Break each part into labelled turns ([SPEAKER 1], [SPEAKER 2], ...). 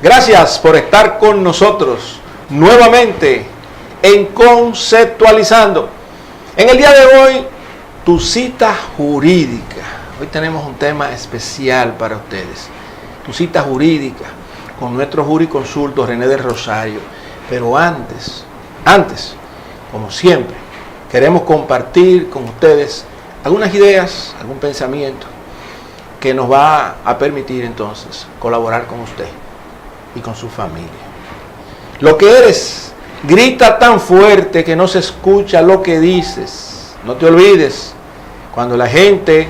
[SPEAKER 1] Gracias por estar con nosotros nuevamente en Conceptualizando. En el día de hoy, tu cita jurídica. Hoy tenemos un tema especial para ustedes. Tu cita jurídica con nuestro jurisconsulto René del Rosario. Pero antes, como siempre, queremos compartir con ustedes algunas ideas, algún pensamiento que nos va a permitir entonces colaborar con usted y con su familia. Lo que eres, grita tan fuerte que no se escucha lo que dices. No te olvides, cuando la gente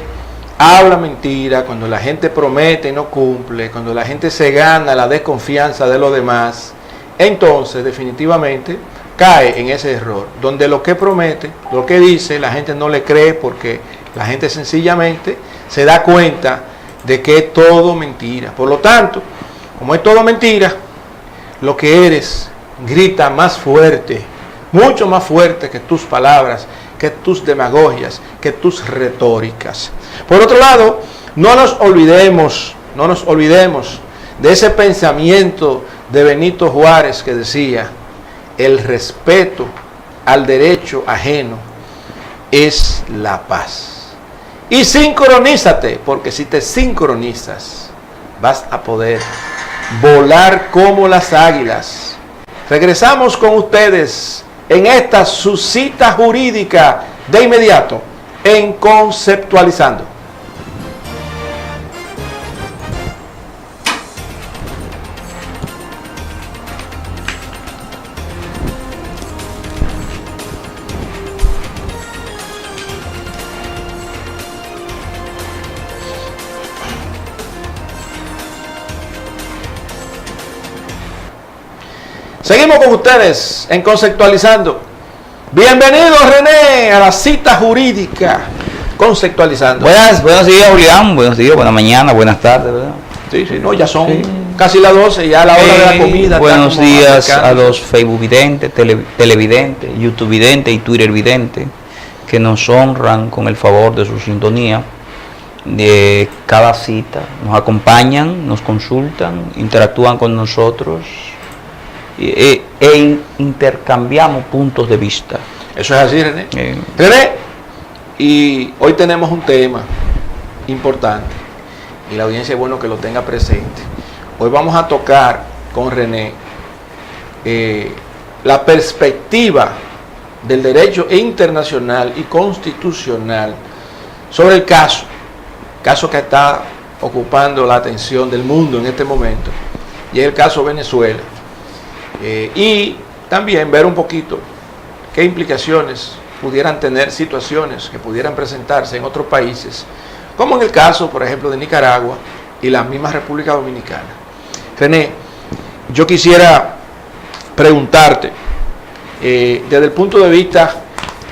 [SPEAKER 1] habla mentira, cuando la gente promete y no cumple, cuando la gente se gana la desconfianza de los demás, entonces definitivamente cae en ese error, donde lo que promete, lo que dice, la gente no le cree porque la gente sencillamente se da cuenta de que es todo mentira. Por lo tanto, como es todo mentira, lo que eres grita más fuerte, mucho más fuerte que tus palabras, que tus demagogias, que tus retóricas. Por otro lado, no nos olvidemos de ese pensamiento de Benito Juárez que decía: el respeto al derecho ajeno es la paz. Y sincronízate, porque si te sincronizas, vas a poder volar como las águilas. Regresamos con ustedes en esta su cita jurídica de inmediato en Conceptualizando. Seguimos con ustedes en Conceptualizando. Bienvenido, René, a la cita jurídica Conceptualizando.
[SPEAKER 2] Buenos días, Julián. Buenos días, buenas mañanas, buenas tardes, ¿verdad?
[SPEAKER 1] Sí, no, ya son casi las 12, ya a la hora de la comida.
[SPEAKER 2] Buenos días a los Facebook videntes, televidentes, YouTube videntes y Twitter videntes que nos honran con el favor de su sintonía de cada cita. Nos acompañan, nos consultan, interactúan con nosotros e intercambiamos puntos de vista.
[SPEAKER 1] Eso es así, René. René, y hoy tenemos un tema importante y la audiencia es bueno que lo tenga presente. Hoy vamos a tocar con René la perspectiva del derecho internacional y constitucional sobre el caso que está ocupando la atención del mundo en este momento, y es el caso Venezuela. Y también ver un poquito qué implicaciones pudieran tener situaciones que pudieran presentarse en otros países, como en el caso, por ejemplo, de Nicaragua y la misma República Dominicana. René, yo quisiera preguntarte, desde el punto de vista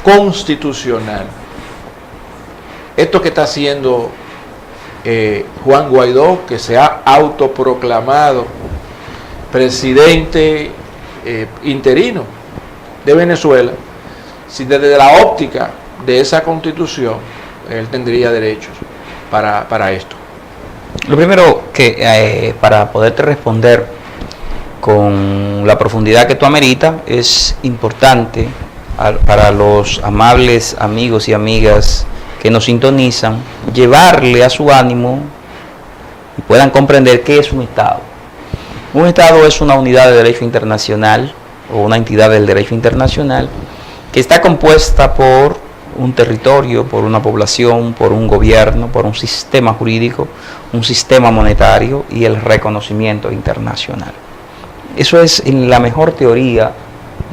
[SPEAKER 1] constitucional, esto que está haciendo Juan Guaidó, que se ha autoproclamado presidente interino de Venezuela, si desde la óptica de esa constitución él tendría derechos para esto.
[SPEAKER 2] Lo primero que para poderte responder con la profundidad que tú ameritas, es importante para los amables amigos y amigas que nos sintonizan, llevarle a su ánimo y puedan comprender qué es un Estado. Un Estado es una unidad de derecho internacional o una entidad del derecho internacional que está compuesta por un territorio, por una población, por un gobierno, por un sistema jurídico, un sistema monetario y el reconocimiento internacional. Eso es en la mejor teoría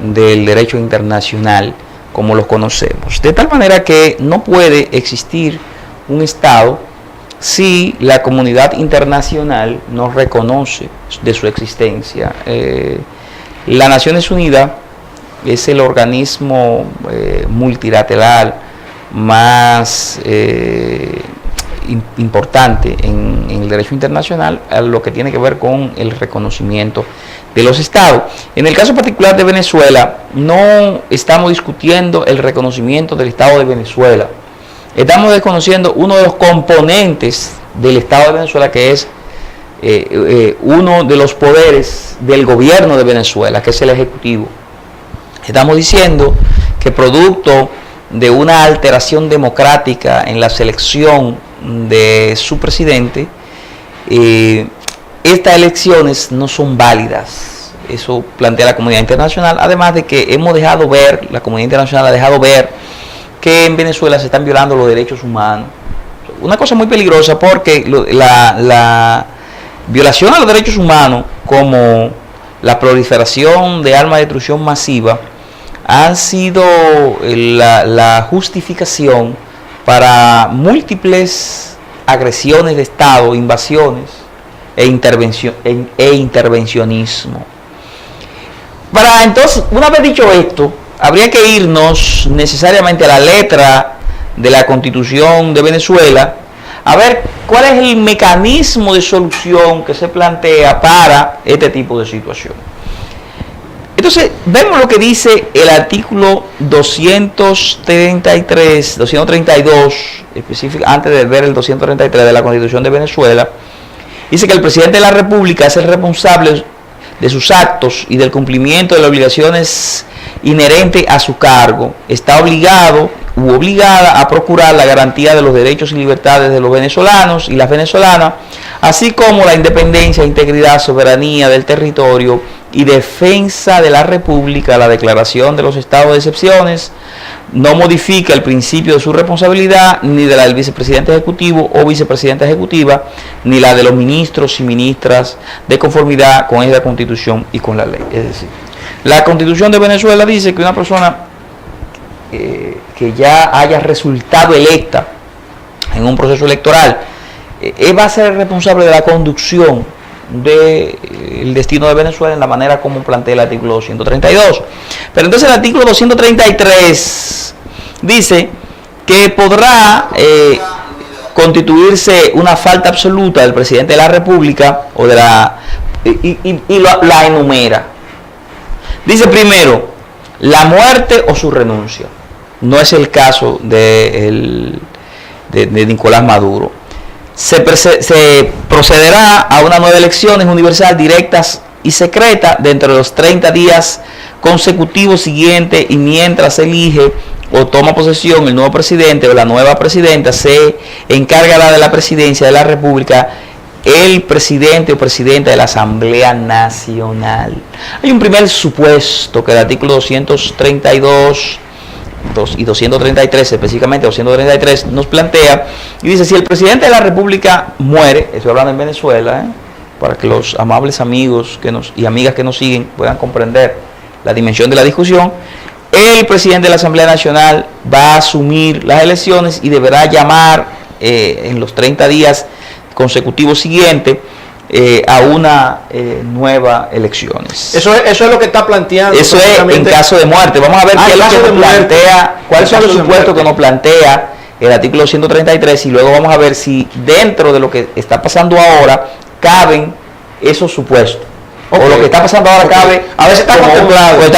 [SPEAKER 2] del derecho internacional como lo conocemos. De tal manera que no puede existir un Estado si la comunidad internacional no reconoce de su existencia. Las Naciones Unidas es el organismo multilateral más importante en el derecho internacional a lo que tiene que ver con el reconocimiento de los estados. En el caso particular de Venezuela, no estamos discutiendo el reconocimiento del Estado de Venezuela. Estamos desconociendo uno de los componentes del Estado de Venezuela, que es uno de los poderes del gobierno de Venezuela, que es el Ejecutivo. Estamos diciendo que producto de una alteración democrática en la selección de su presidente, estas elecciones no son válidas. Eso plantea la comunidad internacional, además de que la comunidad internacional ha dejado ver que en Venezuela se están violando los derechos humanos. Una cosa muy peligrosa, porque la violación a los derechos humanos, como la proliferación de armas de destrucción masiva, han sido la justificación para múltiples agresiones de Estado, invasiones e intervencionismo. Entonces, una vez dicho esto, habría que irnos necesariamente a la letra de la Constitución de Venezuela, a ver cuál es el mecanismo de solución que se plantea para este tipo de situación. Entonces, vemos lo que dice el artículo 232, antes de ver el 233 de la Constitución de Venezuela. Dice que el presidente de la República es el responsable de sus actos y del cumplimiento de las obligaciones inherentes a su cargo. Está obligado u obligada a procurar la garantía de los derechos y libertades de los venezolanos y las venezolanas, así como la independencia, integridad, soberanía del territorio y defensa de la República. La declaración de los estados de excepciones no modifica el principio de su responsabilidad, ni de la del vicepresidente ejecutivo o vicepresidenta ejecutiva, ni la de los ministros y ministras, de conformidad con esta Constitución y con la ley. Es decir, la Constitución de Venezuela dice que una persona que ya haya resultado electa en un proceso electoral va a ser responsable de la conducción del destino de Venezuela en la manera como plantea el artículo 232. Pero entonces el artículo 233 dice que podrá constituirse una falta absoluta del presidente de la República o de la enumera. Dice primero, la muerte o su renuncia. No es el caso de Nicolás Maduro. Se procederá a una nueva elecciones universal, directas y secretas dentro de los 30 días consecutivos siguientes, y mientras se elige o toma posesión el nuevo presidente o la nueva presidenta, se encargará de la presidencia de la República el presidente o presidenta de la Asamblea Nacional. Hay un primer supuesto que el artículo 232 y 233, específicamente 233, nos plantea y dice: si el presidente de la República muere, estoy hablando en Venezuela, para que los amables amigos y amigas que nos siguen puedan comprender la dimensión de la discusión, el presidente de la Asamblea Nacional va a asumir las elecciones y deberá llamar en los 30 días consecutivos siguientes a una nueva elecciones.
[SPEAKER 1] Eso es lo que está planteando.
[SPEAKER 2] Eso es en caso de muerte. Vamos a ver qué es lo que nos plantea, cuáles son los supuestos que nos plantea el artículo 133, y luego vamos a ver si dentro de lo que está pasando ahora caben esos supuestos. Okay. O lo que está pasando ahora cabe, a veces está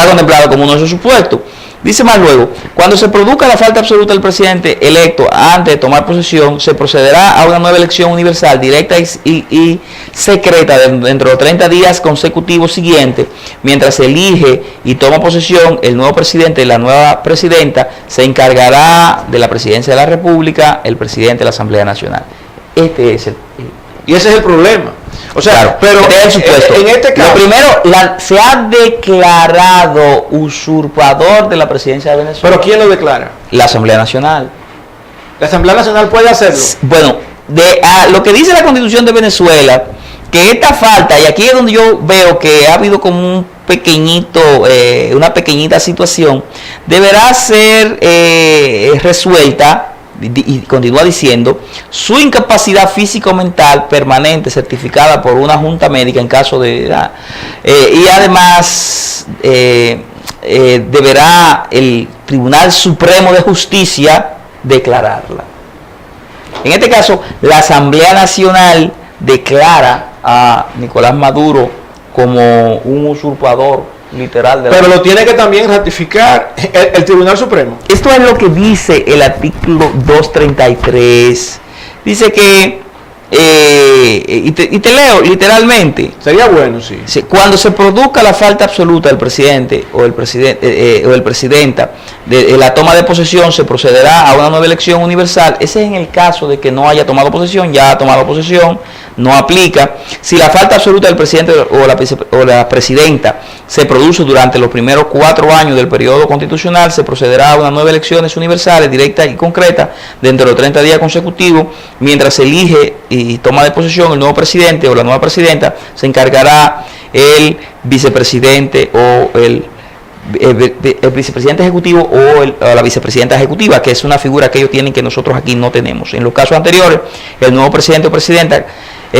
[SPEAKER 2] contemplado como uno de esos supuestos. Dice más luego: cuando se produzca la falta absoluta del presidente electo antes de tomar posesión, se procederá a una nueva elección universal, directa y secreta dentro de los 30 días consecutivos siguientes. Mientras se elige y toma posesión el nuevo presidente y la nueva presidenta, se encargará de la presidencia de la República el presidente de la Asamblea Nacional. Y ese es el problema. O sea, claro, pero en este caso, lo primero, se ha declarado usurpador de la presidencia de Venezuela.
[SPEAKER 1] ¿Pero quién lo declara?
[SPEAKER 2] La Asamblea Nacional.
[SPEAKER 1] ¿La Asamblea Nacional puede hacerlo?
[SPEAKER 2] Bueno, lo que dice la Constitución de Venezuela, que esta falta, y aquí es donde yo veo que ha habido como una pequeñita situación, deberá ser resuelta. Y continúa diciendo: su incapacidad físico-mental permanente certificada por una junta médica en caso de y además deberá el Tribunal Supremo de Justicia declararla. En este caso, la Asamblea Nacional declara a Nicolás Maduro como un usurpador literal.
[SPEAKER 1] Pero lo tiene que también ratificar el Tribunal Supremo.
[SPEAKER 2] Esto es lo que dice el artículo 233. Dice que y te leo literalmente.
[SPEAKER 1] Sería bueno, sí.
[SPEAKER 2] Cuando se produzca la falta absoluta del presidente o el presidenta de la toma de posesión, se procederá a una nueva elección universal. Ese es en el caso de que no haya tomado posesión, ya ha tomado posesión, no aplica. Si la falta absoluta del presidente o la presidenta se produce durante los primeros 4 años del periodo constitucional, se procederá a una nueva elecciones universales, directas y concretas, dentro de los 30 días consecutivos. Mientras se elige y toma de posesión el nuevo presidente o la nueva presidenta, se encargará el vicepresidente o el vicepresidente ejecutivo o la vicepresidenta ejecutiva, que es una figura que ellos tienen que nosotros aquí no tenemos. En los casos anteriores, el nuevo presidente o presidenta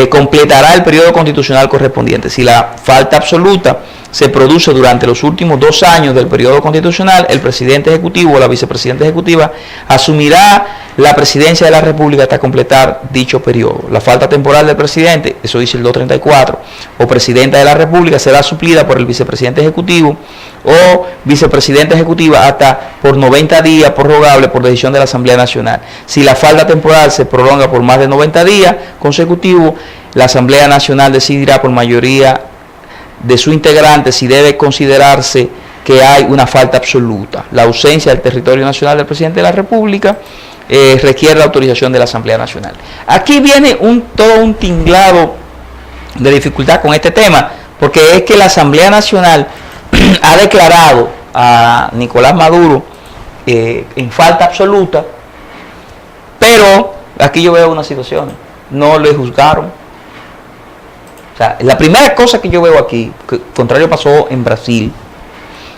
[SPEAKER 2] completará el periodo constitucional correspondiente. Si la falta absoluta se produce durante los últimos 2 años del periodo constitucional, el presidente ejecutivo o la vicepresidenta ejecutiva asumirá la presidencia de la República hasta completar dicho periodo. La falta temporal del presidente, eso dice el 234, o presidenta de la República, será suplida por el vicepresidente ejecutivo o vicepresidenta ejecutiva hasta por 90 días prorrogable por decisión de la Asamblea Nacional. Si la falta temporal se prolonga por más de 90 días consecutivos, la Asamblea Nacional decidirá por mayoría de su integrante si debe considerarse que hay una falta absoluta. La ausencia del territorio nacional del presidente de la República requiere la autorización de la Asamblea Nacional. Aquí viene todo un tinglado de dificultad con este tema, porque es que la Asamblea Nacional ha declarado a Nicolás Maduro en falta absoluta, pero aquí yo veo una situación, no le juzgaron. O sea, la primera cosa que yo veo aquí, que contrario pasó en Brasil,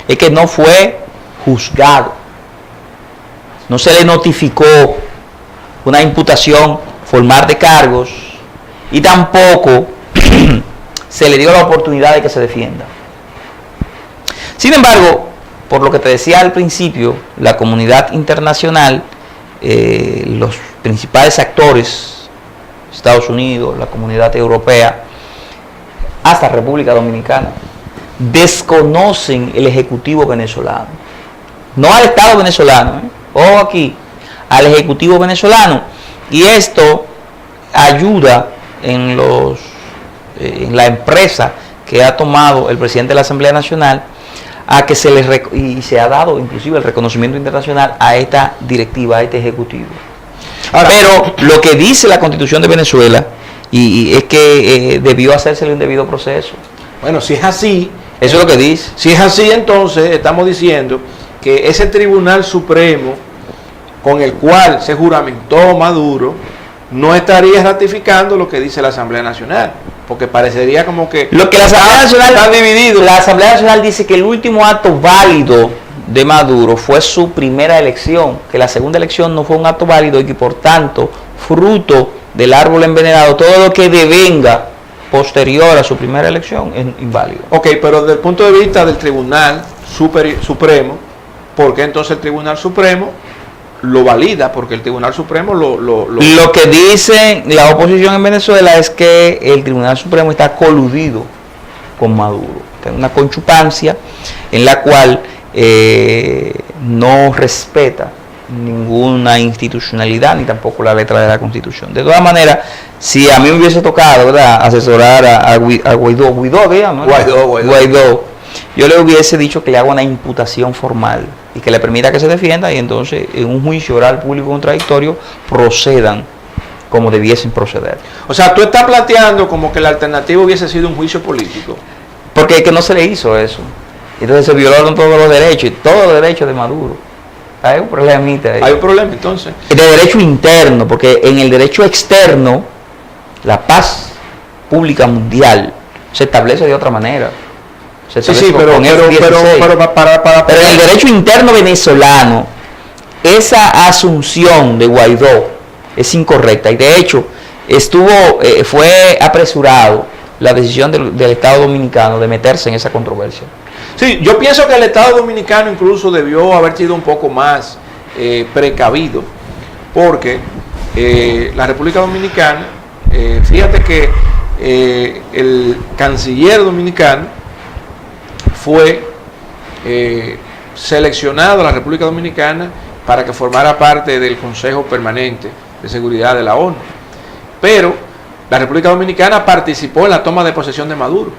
[SPEAKER 2] es que no fue juzgado. No se le notificó una imputación formal de cargos y tampoco se le dio la oportunidad de que se defienda. Sin embargo, por lo que te decía al principio, la comunidad internacional, los principales actores, Estados Unidos, la comunidad europea, hasta República Dominicana, desconocen el Ejecutivo venezolano. No al Estado venezolano, o aquí, al Ejecutivo venezolano. Y esto ayuda en la empresa que ha tomado el presidente de la Asamblea Nacional a que se ha dado inclusive el reconocimiento internacional a esta directiva, a este Ejecutivo. Ahora, pero lo que dice la Constitución de Venezuela y es que debió hacérsele un debido proceso.
[SPEAKER 1] Bueno, si es así,
[SPEAKER 2] eso es lo que dice.
[SPEAKER 1] Si es así, entonces estamos diciendo que ese Tribunal Supremo con el cual se juramentó Maduro no estaría ratificando lo que dice la Asamblea Nacional, porque parecería como que
[SPEAKER 2] lo que la Asamblea Nacional está dividido. La Asamblea Nacional dice que el último acto válido de Maduro fue su primera elección, que la segunda elección no fue un acto válido y que por tanto, fruto del árbol envenenado, todo lo que devenga posterior a su primera elección es inválido.
[SPEAKER 1] Ok, pero desde el punto de vista del Tribunal Supremo, ¿por qué entonces el Tribunal Supremo lo valida? Porque el Tribunal Supremo
[SPEAKER 2] Lo que dice la oposición en Venezuela es que el Tribunal Supremo está coludido con Maduro. Tiene una conchupancia en la cual no respeta ninguna institucionalidad ni tampoco la letra de la Constitución. De todas maneras, si a mí me hubiese tocado, ¿verdad?, asesorar a Guaidó, yo le hubiese dicho que le haga una imputación formal y que le permita que se defienda, y entonces en un juicio oral público contradictorio procedan como debiesen proceder.
[SPEAKER 1] O sea, tú estás planteando como que la alternativa hubiese sido un juicio político.
[SPEAKER 2] Porque es que no se le hizo eso. Entonces se violaron todos los derechos de Maduro. Hay un problemita ahí.
[SPEAKER 1] Hay un problema entonces.
[SPEAKER 2] De derecho interno, porque en el derecho externo, la paz pública mundial se establece de otra manera.
[SPEAKER 1] Sí, pero en
[SPEAKER 2] el derecho interno venezolano, esa asunción de Guaidó es incorrecta. Y de hecho, fue apresurado la decisión del Estado Dominicano de meterse en esa controversia.
[SPEAKER 1] Sí, yo pienso que el Estado Dominicano incluso debió haber sido un poco más precavido, porque la República Dominicana, fíjate que el canciller dominicano fue seleccionado a la República Dominicana para que formara parte del Consejo Permanente de Seguridad de la ONU. Pero la República Dominicana participó en la toma de posesión de Maduro,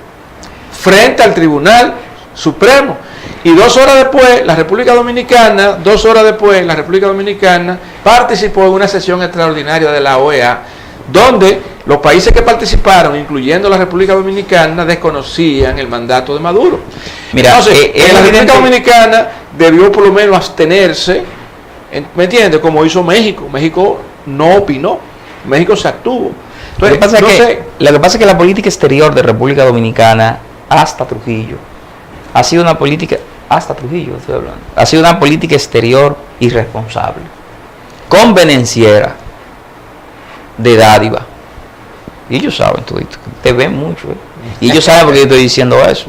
[SPEAKER 1] frente al Tribunal Supremo. Y 2 horas después, la República Dominicana participó en una sesión extraordinaria de la OEA, donde los países que participaron, incluyendo la República Dominicana, desconocían el mandato de Maduro.
[SPEAKER 2] Mira,
[SPEAKER 1] entonces, la República Dominicana debió por lo menos abstenerse, ¿me entiendes? Como hizo México. México no opinó, México se abstuvo. Entonces,
[SPEAKER 2] lo que pasa es que la política exterior de República Dominicana, hasta Trujillo, ha sido una política, ha sido una política exterior irresponsable, convenenciera, de dádiva. Y ellos saben todo esto, te ven mucho, y ellos saben por qué yo estoy diciendo eso.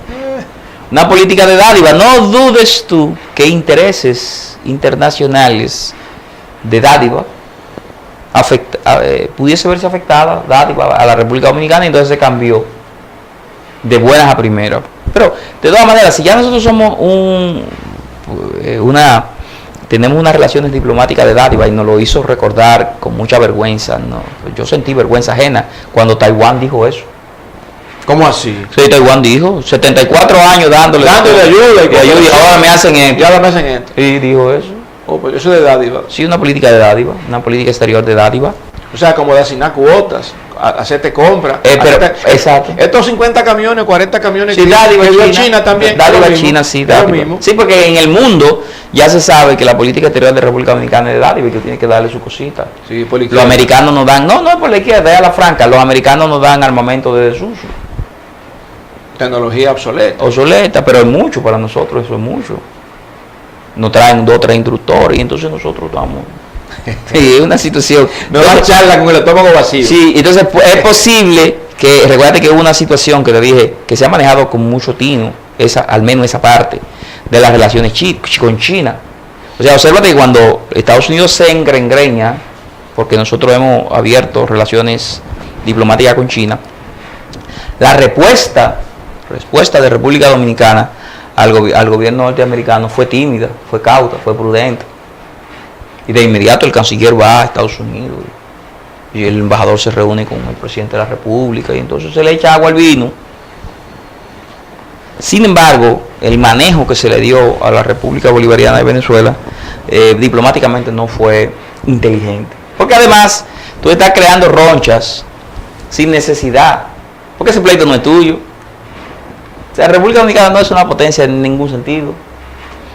[SPEAKER 2] Una política de dádiva. No dudes tú que intereses internacionales de dádiva pudiese verse afectada dádiva a la República Dominicana, y entonces se cambió de buenas a primeras. Pero de todas maneras, si ya nosotros somos tenemos unas relaciones diplomáticas de dádiva, y nos lo hizo recordar con mucha vergüenza, ¿no? Yo sentí vergüenza ajena cuando Taiwán dijo eso.
[SPEAKER 1] ¿Cómo así?
[SPEAKER 2] Sí, Taiwán dijo, 74 años dándole
[SPEAKER 1] ayuda,
[SPEAKER 2] y ahora me hacen esto.
[SPEAKER 1] Y ahora me hacen esto.
[SPEAKER 2] Y dijo eso.
[SPEAKER 1] Oh, pues eso es de dádiva.
[SPEAKER 2] Sí, una política de dádiva, una política exterior de dádiva.
[SPEAKER 1] O sea, como de asignar cuotas, hacerte compras.
[SPEAKER 2] Exacto.
[SPEAKER 1] Estos 50 camiones, 40 camiones,
[SPEAKER 2] sí, dádiva
[SPEAKER 1] China también.
[SPEAKER 2] Dádiva China, sí, dádiva. Sí, porque en el mundo ya se sabe que la política exterior de República Dominicana es de dádiva, y que tiene que darle su cosita.
[SPEAKER 1] Sí, por
[SPEAKER 2] los americanos nos dan, no es por la izquierda, es a la franca, los americanos nos dan armamento de desuso.
[SPEAKER 1] Tecnología obsoleta.
[SPEAKER 2] Obsoleta, pero es mucho para nosotros, eso es mucho. Nos traen 2 o 3 instructores, y entonces nosotros estamos... Sí, es una situación.
[SPEAKER 1] No va a charla con el estómago vacío.
[SPEAKER 2] Sí, entonces es posible que, recuérdate que hubo una situación que te dije, que se ha manejado con mucho tino, al menos esa parte de las relaciones con China. O sea, obsérvate que cuando Estados Unidos se engreña, porque nosotros hemos abierto relaciones diplomáticas con China, la respuesta de República Dominicana al gobierno norteamericano fue tímida, fue cauta, fue prudente. Y de inmediato el canciller va a Estados Unidos, y el embajador se reúne con el presidente de la República, y entonces se le echa agua al vino. Sin embargo, el manejo que se le dio a la República Bolivariana de Venezuela diplomáticamente no fue inteligente. Porque además tú estás creando ronchas sin necesidad, porque ese pleito no es tuyo. O sea, la República Dominicana no es una potencia en ningún sentido.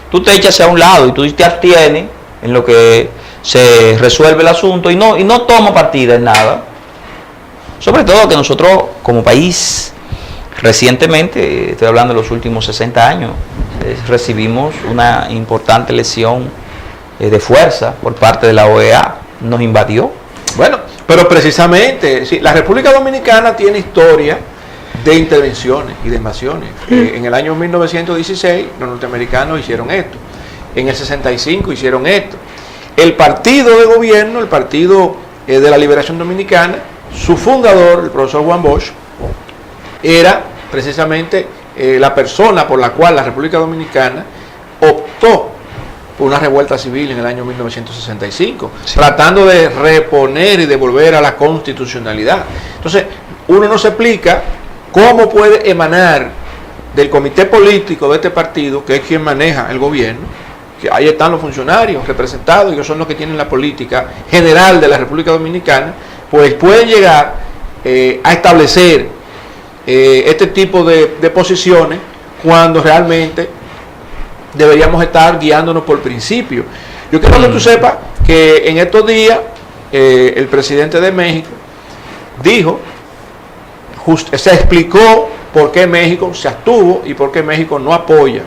[SPEAKER 2] Tú te echas a un lado y tú te abstienes en lo que se resuelve el asunto, y no toma partida en nada. Sobre todo que nosotros como país recientemente, estoy hablando de los últimos 60 años, recibimos una importante lesión de fuerza por parte de la OEA, nos invadió.
[SPEAKER 1] Bueno, pero precisamente, sí, la República Dominicana tiene historia de intervenciones y de invasiones. En el año 1916 los norteamericanos hicieron esto. En el 65 hicieron esto. El partido de gobierno, el Partido de la Liberación Dominicana, su fundador, el profesor Juan Bosch, era precisamente la persona por la cual la República Dominicana optó por una revuelta civil en el año 1965, sí, tratando de reponer y devolver a la constitucionalidad. Entonces, uno no se explica cómo puede emanar del comité político de este partido, que es quien maneja el gobierno, que ahí están los funcionarios representados, y que son los que tienen la política general de la República Dominicana, pues pueden llegar a establecer este tipo de posiciones, cuando realmente deberíamos estar guiándonos por principio. Yo quiero que tú sepas que en estos días el presidente de México dijo, se explicó por qué México se abstuvo y por qué México no apoya,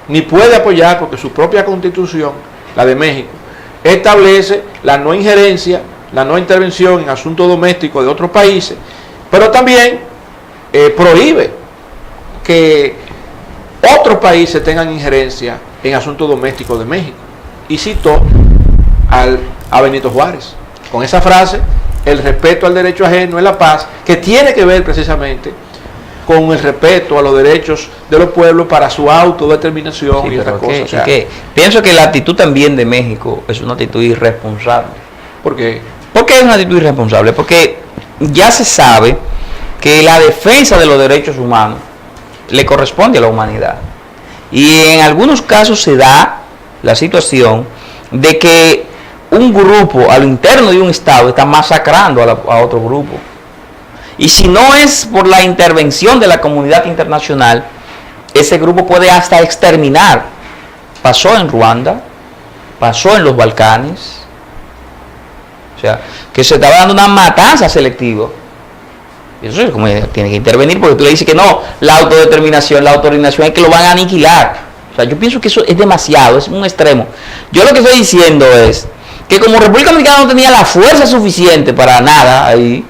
[SPEAKER 1] ni puede apoyar, porque su propia constitución, la de México, establece la no injerencia, la no intervención en asuntos domésticos de otros países, pero también prohíbe que otros países tengan injerencia en asuntos domésticos de México. Y citó a Benito Juárez con esa frase: el respeto al derecho ajeno es la paz, que tiene que ver precisamente con el respeto a los derechos de los pueblos para su autodeterminación, sí, y otras cosas. O sea,
[SPEAKER 2] pienso que la actitud también de México es una actitud irresponsable.
[SPEAKER 1] ¿Por qué?
[SPEAKER 2] ¿Por qué es una actitud irresponsable? Porque ya se sabe que la defensa de los derechos humanos le corresponde a la humanidad. Y en algunos casos se da la situación de que un grupo a lo interno de un Estado está masacrando a otro grupo. Y si no es por la intervención de la comunidad internacional, ese grupo puede hasta exterminar. Pasó en Ruanda, pasó en los Balcanes. O sea, que se estaba dando una matanza selectiva. Y eso es como tiene que intervenir, porque tú le dices que no, la autodeterminación, la autoordenación es que lo van a aniquilar. O sea, yo pienso que eso es demasiado, es un extremo. Yo lo que estoy diciendo es que como República Dominicana no tenía la fuerza suficiente para nada ahí,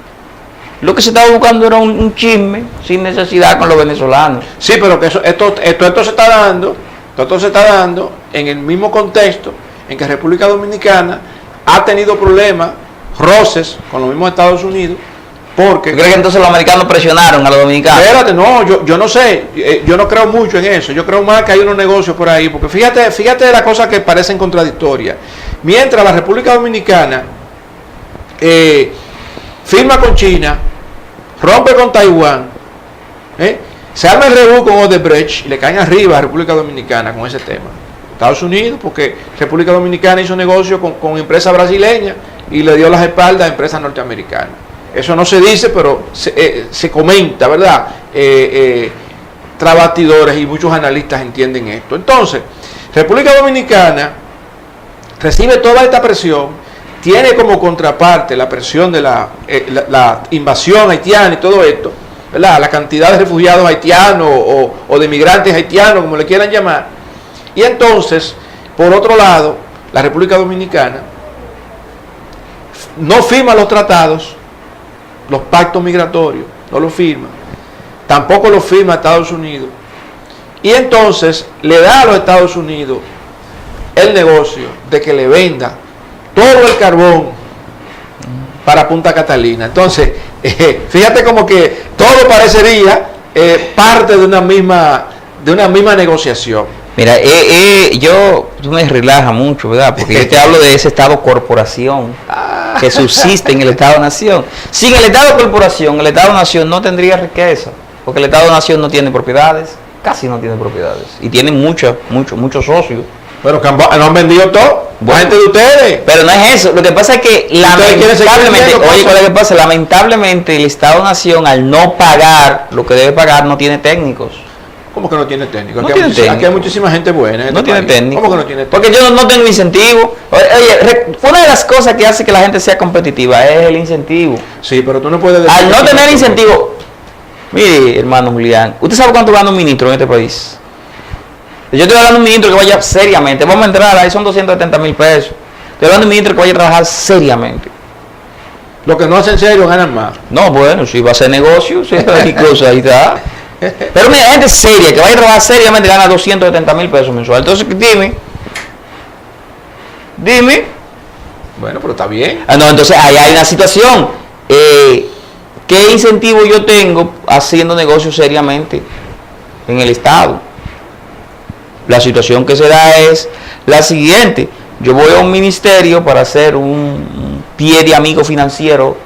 [SPEAKER 2] lo que se estaba buscando era un chisme sin necesidad con los venezolanos.
[SPEAKER 1] Sí, pero que esto se está dando, en el mismo contexto en que República Dominicana ha tenido problemas, roces con los mismos Estados Unidos, porque...
[SPEAKER 2] ¿Tú crees que entonces los americanos presionaron a los dominicanos?
[SPEAKER 1] Espérate, no, yo no sé, yo no creo mucho en eso, yo creo más que hay unos negocios por ahí, porque fíjate de las cosas que parecen contradictorias. Mientras la República Dominicana firma con China, rompe con Taiwán, se arma el rebú con Odebrecht y le caen arriba a República Dominicana con ese tema. Estados Unidos, porque República Dominicana hizo negocio con empresas brasileñas y le dio las espaldas a empresas norteamericanas. Eso no se dice, pero se comenta, ¿verdad? Trabatidores y muchos analistas entienden esto. Entonces, República Dominicana recibe toda esta presión, tiene como contraparte la presión de la invasión haitiana y todo esto, ¿verdad? La cantidad de refugiados haitianos o de migrantes haitianos, como le quieran llamar. Y entonces, por otro lado, la República Dominicana no firma los tratados, los pactos migratorios, no los firma, tampoco los firma Estados Unidos, y entonces le da a los Estados Unidos el negocio de que le venda todo el carbón para Punta Catalina. Entonces, fíjate como que todo parecería parte de una misma negociación.
[SPEAKER 2] Mira, tú me relajas mucho, ¿verdad? Porque yo te hablo de ese Estado-corporación que subsiste en el Estado-nación. Sin el Estado-corporación, el Estado-nación no tendría riqueza, porque el Estado-nación no tiene propiedades, casi no tiene propiedades, y tiene muchos socios.
[SPEAKER 1] Pero no han vendido todo, gente de ustedes.
[SPEAKER 2] Pero no es eso, lo que pasa es que lamentablemente, oye, ¿cuál es lo que pasa? Lamentablemente el Estado-nación, al no pagar lo que debe pagar, no tiene técnicos.
[SPEAKER 1] ¿Cómo que no tiene técnico?
[SPEAKER 2] No
[SPEAKER 1] aquí,
[SPEAKER 2] tiene técnico.
[SPEAKER 1] Aquí hay muchísima gente buena.
[SPEAKER 2] No tiene técnico.
[SPEAKER 1] ¿Cómo que no tiene técnico?
[SPEAKER 2] Porque yo no tengo incentivo. Oye, una de las cosas que hace que la gente sea competitiva es el incentivo.
[SPEAKER 1] Sí, pero tú no puedes decir...
[SPEAKER 2] Al no tener incentivo... Mire, hermano Julián, ¿usted sabe cuánto gana un ministro en este país? Yo estoy hablando de un ministro que vaya seriamente. Vamos a entrar, ahí son 270,000 pesos. Estoy hablando de un ministro que vaya a trabajar seriamente.
[SPEAKER 1] Los que no hacen serio ganan más.
[SPEAKER 2] No, bueno, si va a hacer negocio, si hay cosas, ahí está. Pero mira, gente seria, que vaya a trabajar seriamente, gana 270,000 pesos mensual. Entonces, dime.
[SPEAKER 1] Bueno, pero está bien.
[SPEAKER 2] No, entonces ahí hay una situación. ¿Qué incentivo yo tengo haciendo negocios seriamente en el Estado? La situación que se da es la siguiente. Yo voy a un ministerio para hacer un pie de amigo financiero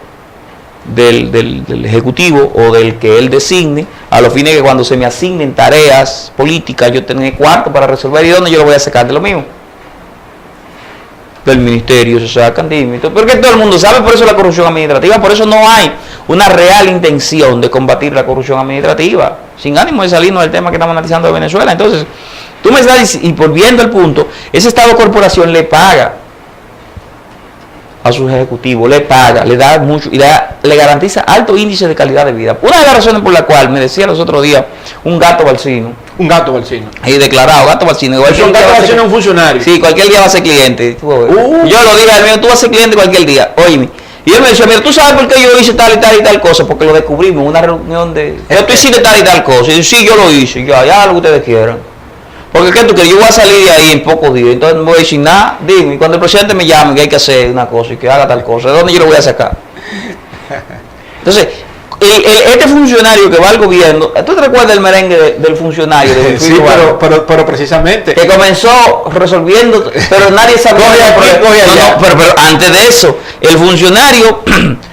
[SPEAKER 2] del Ejecutivo o del que él designe, a los fines de que cuando se me asignen tareas políticas yo tenga cuarto para resolver. ¿Y dónde yo lo voy a sacar? De lo mismo, del ministerio se sacan, dime. Porque todo el mundo sabe, por eso la corrupción administrativa, por eso no hay una real intención de combatir la corrupción administrativa, sin ánimo de salirnos del tema que estamos analizando de Venezuela. Entonces, tú me estás diciendo, y volviendo al punto, ese Estado corporación le paga a sus ejecutivos, le paga, le da mucho y le garantiza alto índice de calidad de vida. Una de las razones por la cual me decía los otros días un gato balsino.
[SPEAKER 1] Un gato balsino.
[SPEAKER 2] Ahí declarado, gato balsino.
[SPEAKER 1] Un gato balsino es un funcionario.
[SPEAKER 2] Sí, cualquier día va a ser cliente. Yo lo dije al mío, tú vas a ser cliente cualquier día. Óyeme. Y él me decía, mira, ¿tú sabes por qué yo hice tal y tal y tal cosa? Porque lo descubrimos en una reunión de... Tú hiciste tal y tal cosa. Y yo, sí, yo lo hice. Y yo, ya lo que ustedes quieran. Porque ¿qué tú crees? Yo voy a salir de ahí en pocos días, entonces no voy a decir nada. Dime, cuando el presidente me llame que hay que hacer una cosa y que haga tal cosa, ¿de dónde yo lo voy a sacar? Entonces, este funcionario que va al gobierno, ¿tú te recuerdas el merengue del funcionario?
[SPEAKER 1] Sí, pero precisamente.
[SPEAKER 2] Que comenzó resolviendo, pero nadie sabía.
[SPEAKER 1] Pero
[SPEAKER 2] antes de eso, el funcionario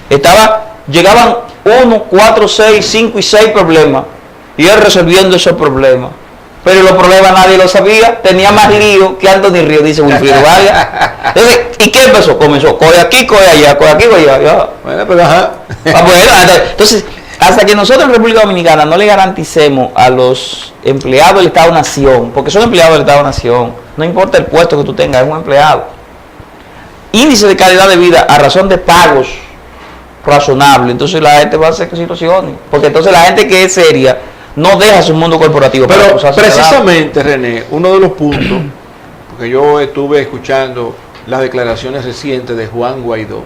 [SPEAKER 2] estaba llegaban 1, 4, 6, 5 y 6 problemas. Y él resolviendo esos problemas. Pero los problemas nadie lo sabía. Tenía más lío que Anthony Ríos, dice Wilfrido Vargas. Entonces, ¿y qué empezó? Comenzó, coge aquí, coge allá, coge aquí, coge allá. Ya.
[SPEAKER 1] Bueno, pero ajá.
[SPEAKER 2] Entonces, hasta que nosotros en República Dominicana no le garanticemos a los empleados del Estado-Nación, porque son empleados del Estado-Nación, no importa el puesto que tú tengas, es un empleado, índice de calidad de vida a razón de pagos razonables, entonces la gente va a hacer situaciones, porque entonces la gente que es seria no deja su mundo corporativo.
[SPEAKER 1] Pero precisamente, René, uno de los puntos, porque yo estuve escuchando las declaraciones recientes de Juan Guaidó,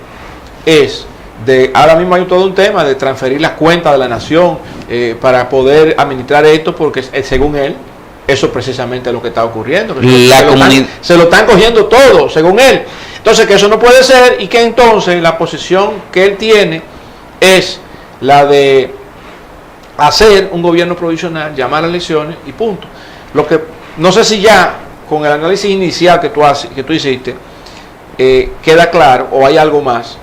[SPEAKER 1] es de, ahora mismo hay todo un tema de transferir las cuentas de la nación para poder administrar esto, porque según él, eso precisamente es lo que está ocurriendo. Se lo están cogiendo todo, según él. Entonces, que eso no puede ser y que entonces la posición que él tiene es la de hacer un gobierno provisional, llamar a elecciones y punto. Lo que no sé si ya con el análisis inicial que tú hiciste queda claro o hay algo más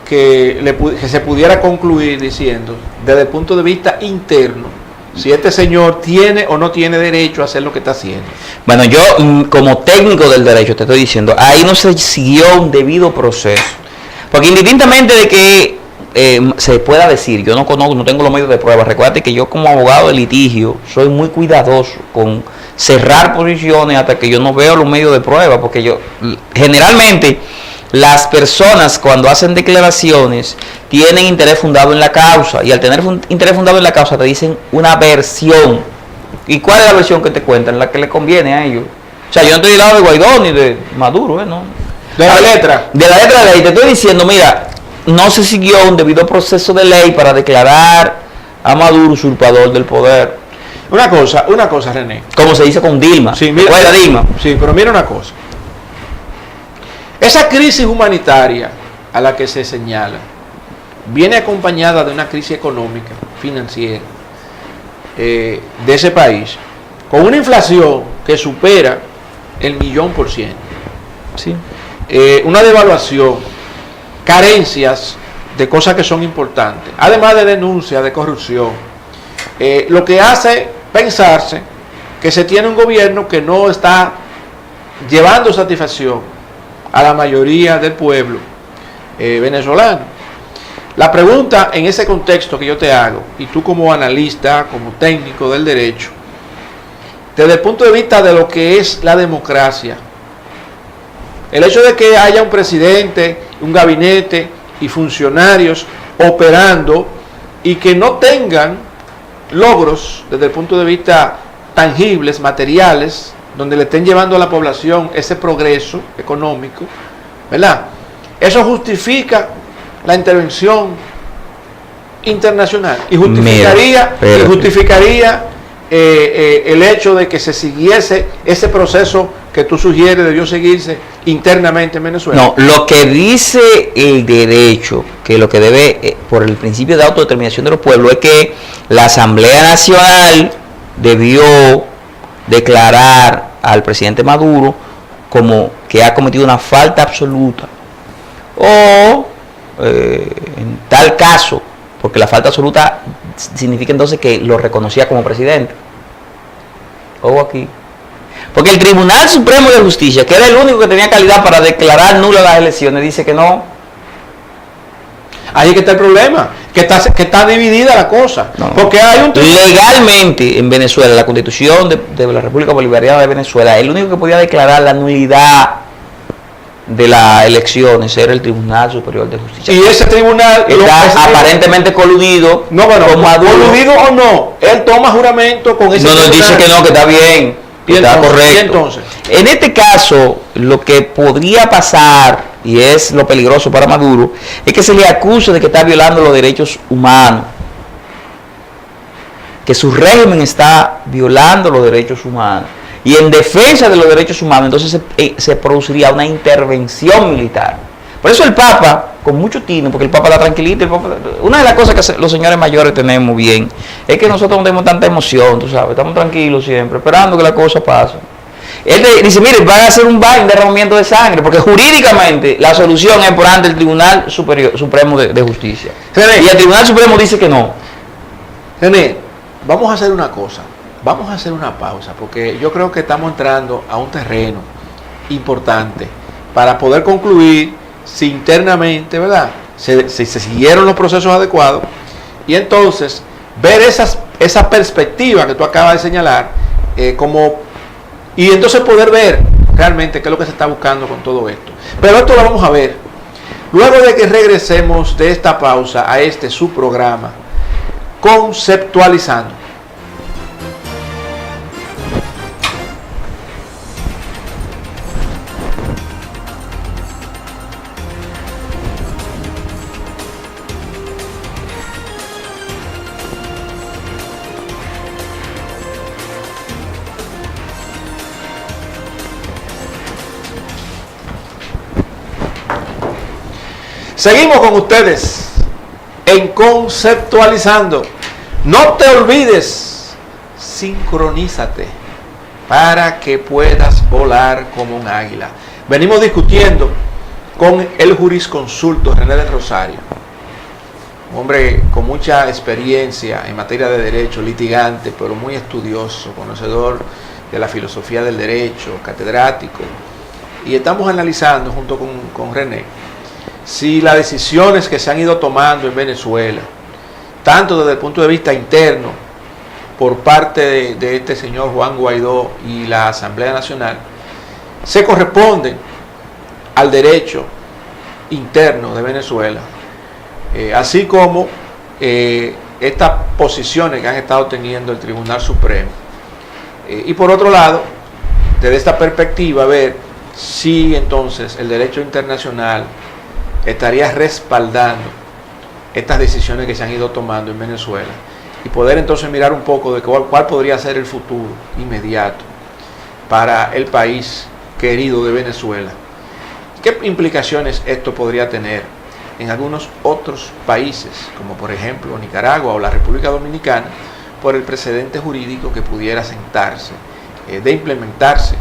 [SPEAKER 1] que se pudiera concluir diciendo desde el punto de vista interno si este señor tiene o no tiene derecho a hacer lo que está haciendo.
[SPEAKER 2] Bueno, yo como técnico del derecho te estoy diciendo, ahí no se siguió un debido proceso, porque indistintamente de que se pueda decir, yo no conozco, no tengo los medios de prueba. Recuerda que yo como abogado de litigio soy muy cuidadoso con cerrar posiciones hasta que yo no veo los medios de prueba, porque yo generalmente las personas cuando hacen declaraciones tienen interés fundado en la causa, y al tener interés fundado en la causa te dicen una versión. ¿Y cuál es la versión que te cuentan? La que le conviene a ellos. O sea, yo no estoy del lado de Guaidó ni de Maduro, ¿no?
[SPEAKER 1] De la letra.
[SPEAKER 2] De la letra de la ley. Te estoy diciendo, mira, no se siguió un debido proceso de ley para declarar a Maduro usurpador del poder.
[SPEAKER 1] Una cosa, René.
[SPEAKER 2] Como se dice con Dilma.
[SPEAKER 1] Sí, mira,
[SPEAKER 2] Dilma.
[SPEAKER 1] Sí, pero mira una cosa. Esa crisis humanitaria a la que se señala viene acompañada de una crisis económica, financiera, de ese país, con una inflación que supera el 1.000.000%.
[SPEAKER 2] Sí.
[SPEAKER 1] Una devaluación, carencias de cosas que son importantes, además de denuncias de corrupción, lo que hace pensarse que se tiene un gobierno que no está llevando satisfacción a la mayoría del pueblo venezolano. La pregunta en ese contexto que yo te hago, y tú como analista, como técnico del derecho, desde el punto de vista de lo que es la democracia, el hecho de que haya un presidente, un gabinete y funcionarios operando y que no tengan logros desde el punto de vista tangibles, materiales, donde le estén llevando a la población ese progreso económico, ¿verdad? Eso justifica la intervención internacional y justificaría el hecho de que se siguiese ese proceso que tú sugieres debió seguirse internamente en Venezuela.
[SPEAKER 2] No, lo que dice el derecho, que lo que debe, por el principio de autodeterminación de los pueblos, es que la Asamblea Nacional debió declarar al presidente Maduro como que ha cometido una falta absoluta, o en tal caso, porque la falta absoluta significa entonces que lo reconocía como presidente. O aquí, porque el Tribunal Supremo de Justicia, que era el único que tenía calidad para declarar nulas las elecciones, dice que no.
[SPEAKER 1] Ahí es que está el problema, que está dividida la cosa.
[SPEAKER 2] No.
[SPEAKER 1] Porque hay un
[SPEAKER 2] legalmente en Venezuela, la Constitución de la República Bolivariana de Venezuela, el único que podía declarar la nulidad de las elecciones era el Tribunal Superior de Justicia.
[SPEAKER 1] Y ese tribunal
[SPEAKER 2] está aparentemente coludido.
[SPEAKER 1] No, bueno, coludido o no, él toma juramento con ese tribunal.
[SPEAKER 2] No, dice que no, que está bien, que está correcto.
[SPEAKER 1] ¿Y entonces?
[SPEAKER 2] En este caso, lo que podría pasar, y es lo peligroso para Maduro, es que se le acuse de que está violando los derechos humanos, que su régimen está violando los derechos humanos. Y en defensa de los derechos humanos, entonces se produciría una intervención militar. Por eso el Papa, con mucho tino, porque el Papa está tranquilito, una de las cosas que los señores mayores tenemos bien, es que nosotros no tenemos tanta emoción, tú sabes, estamos tranquilos siempre, esperando que la cosa pase. Él dice, mire, van a hacer un derramamiento de sangre, porque jurídicamente la solución es por ante el Tribunal Supremo de Justicia.
[SPEAKER 1] René,
[SPEAKER 2] y el Tribunal Supremo dice que no.
[SPEAKER 1] René, vamos a hacer una cosa, vamos a hacer una pausa, porque yo creo que estamos entrando a un terreno importante para poder concluir si internamente, ¿verdad?, se siguieron los procesos adecuados, y entonces ver esa perspectiva que tú acabas de señalar, y entonces poder ver realmente qué es lo que se está buscando con todo esto. Pero esto lo vamos a ver luego de que regresemos de esta pausa a su programa, Conceptualizando. Seguimos con ustedes en Conceptualizando. No te olvides, sincronízate para que puedas volar como un águila. Venimos discutiendo con el jurisconsulto René del Rosario, un hombre con mucha experiencia en materia de derecho, litigante, pero muy estudioso, conocedor de la filosofía del derecho, catedrático. Y estamos analizando junto con René si las decisiones que se han ido tomando en Venezuela, tanto desde el punto de vista interno, por parte de este señor Juan Guaidó y la Asamblea Nacional, se corresponden al derecho interno de Venezuela, así como estas posiciones que han estado teniendo el Tribunal Supremo. Y por otro lado, desde esta perspectiva, ver si entonces el derecho internacional estaría respaldando estas decisiones que se han ido tomando en Venezuela, y poder entonces mirar un poco de cuál podría ser el futuro inmediato para el país querido de Venezuela. ¿Qué implicaciones esto podría tener en algunos otros países, como por ejemplo Nicaragua o la República Dominicana, por el precedente jurídico que pudiera sentarse, de implementarse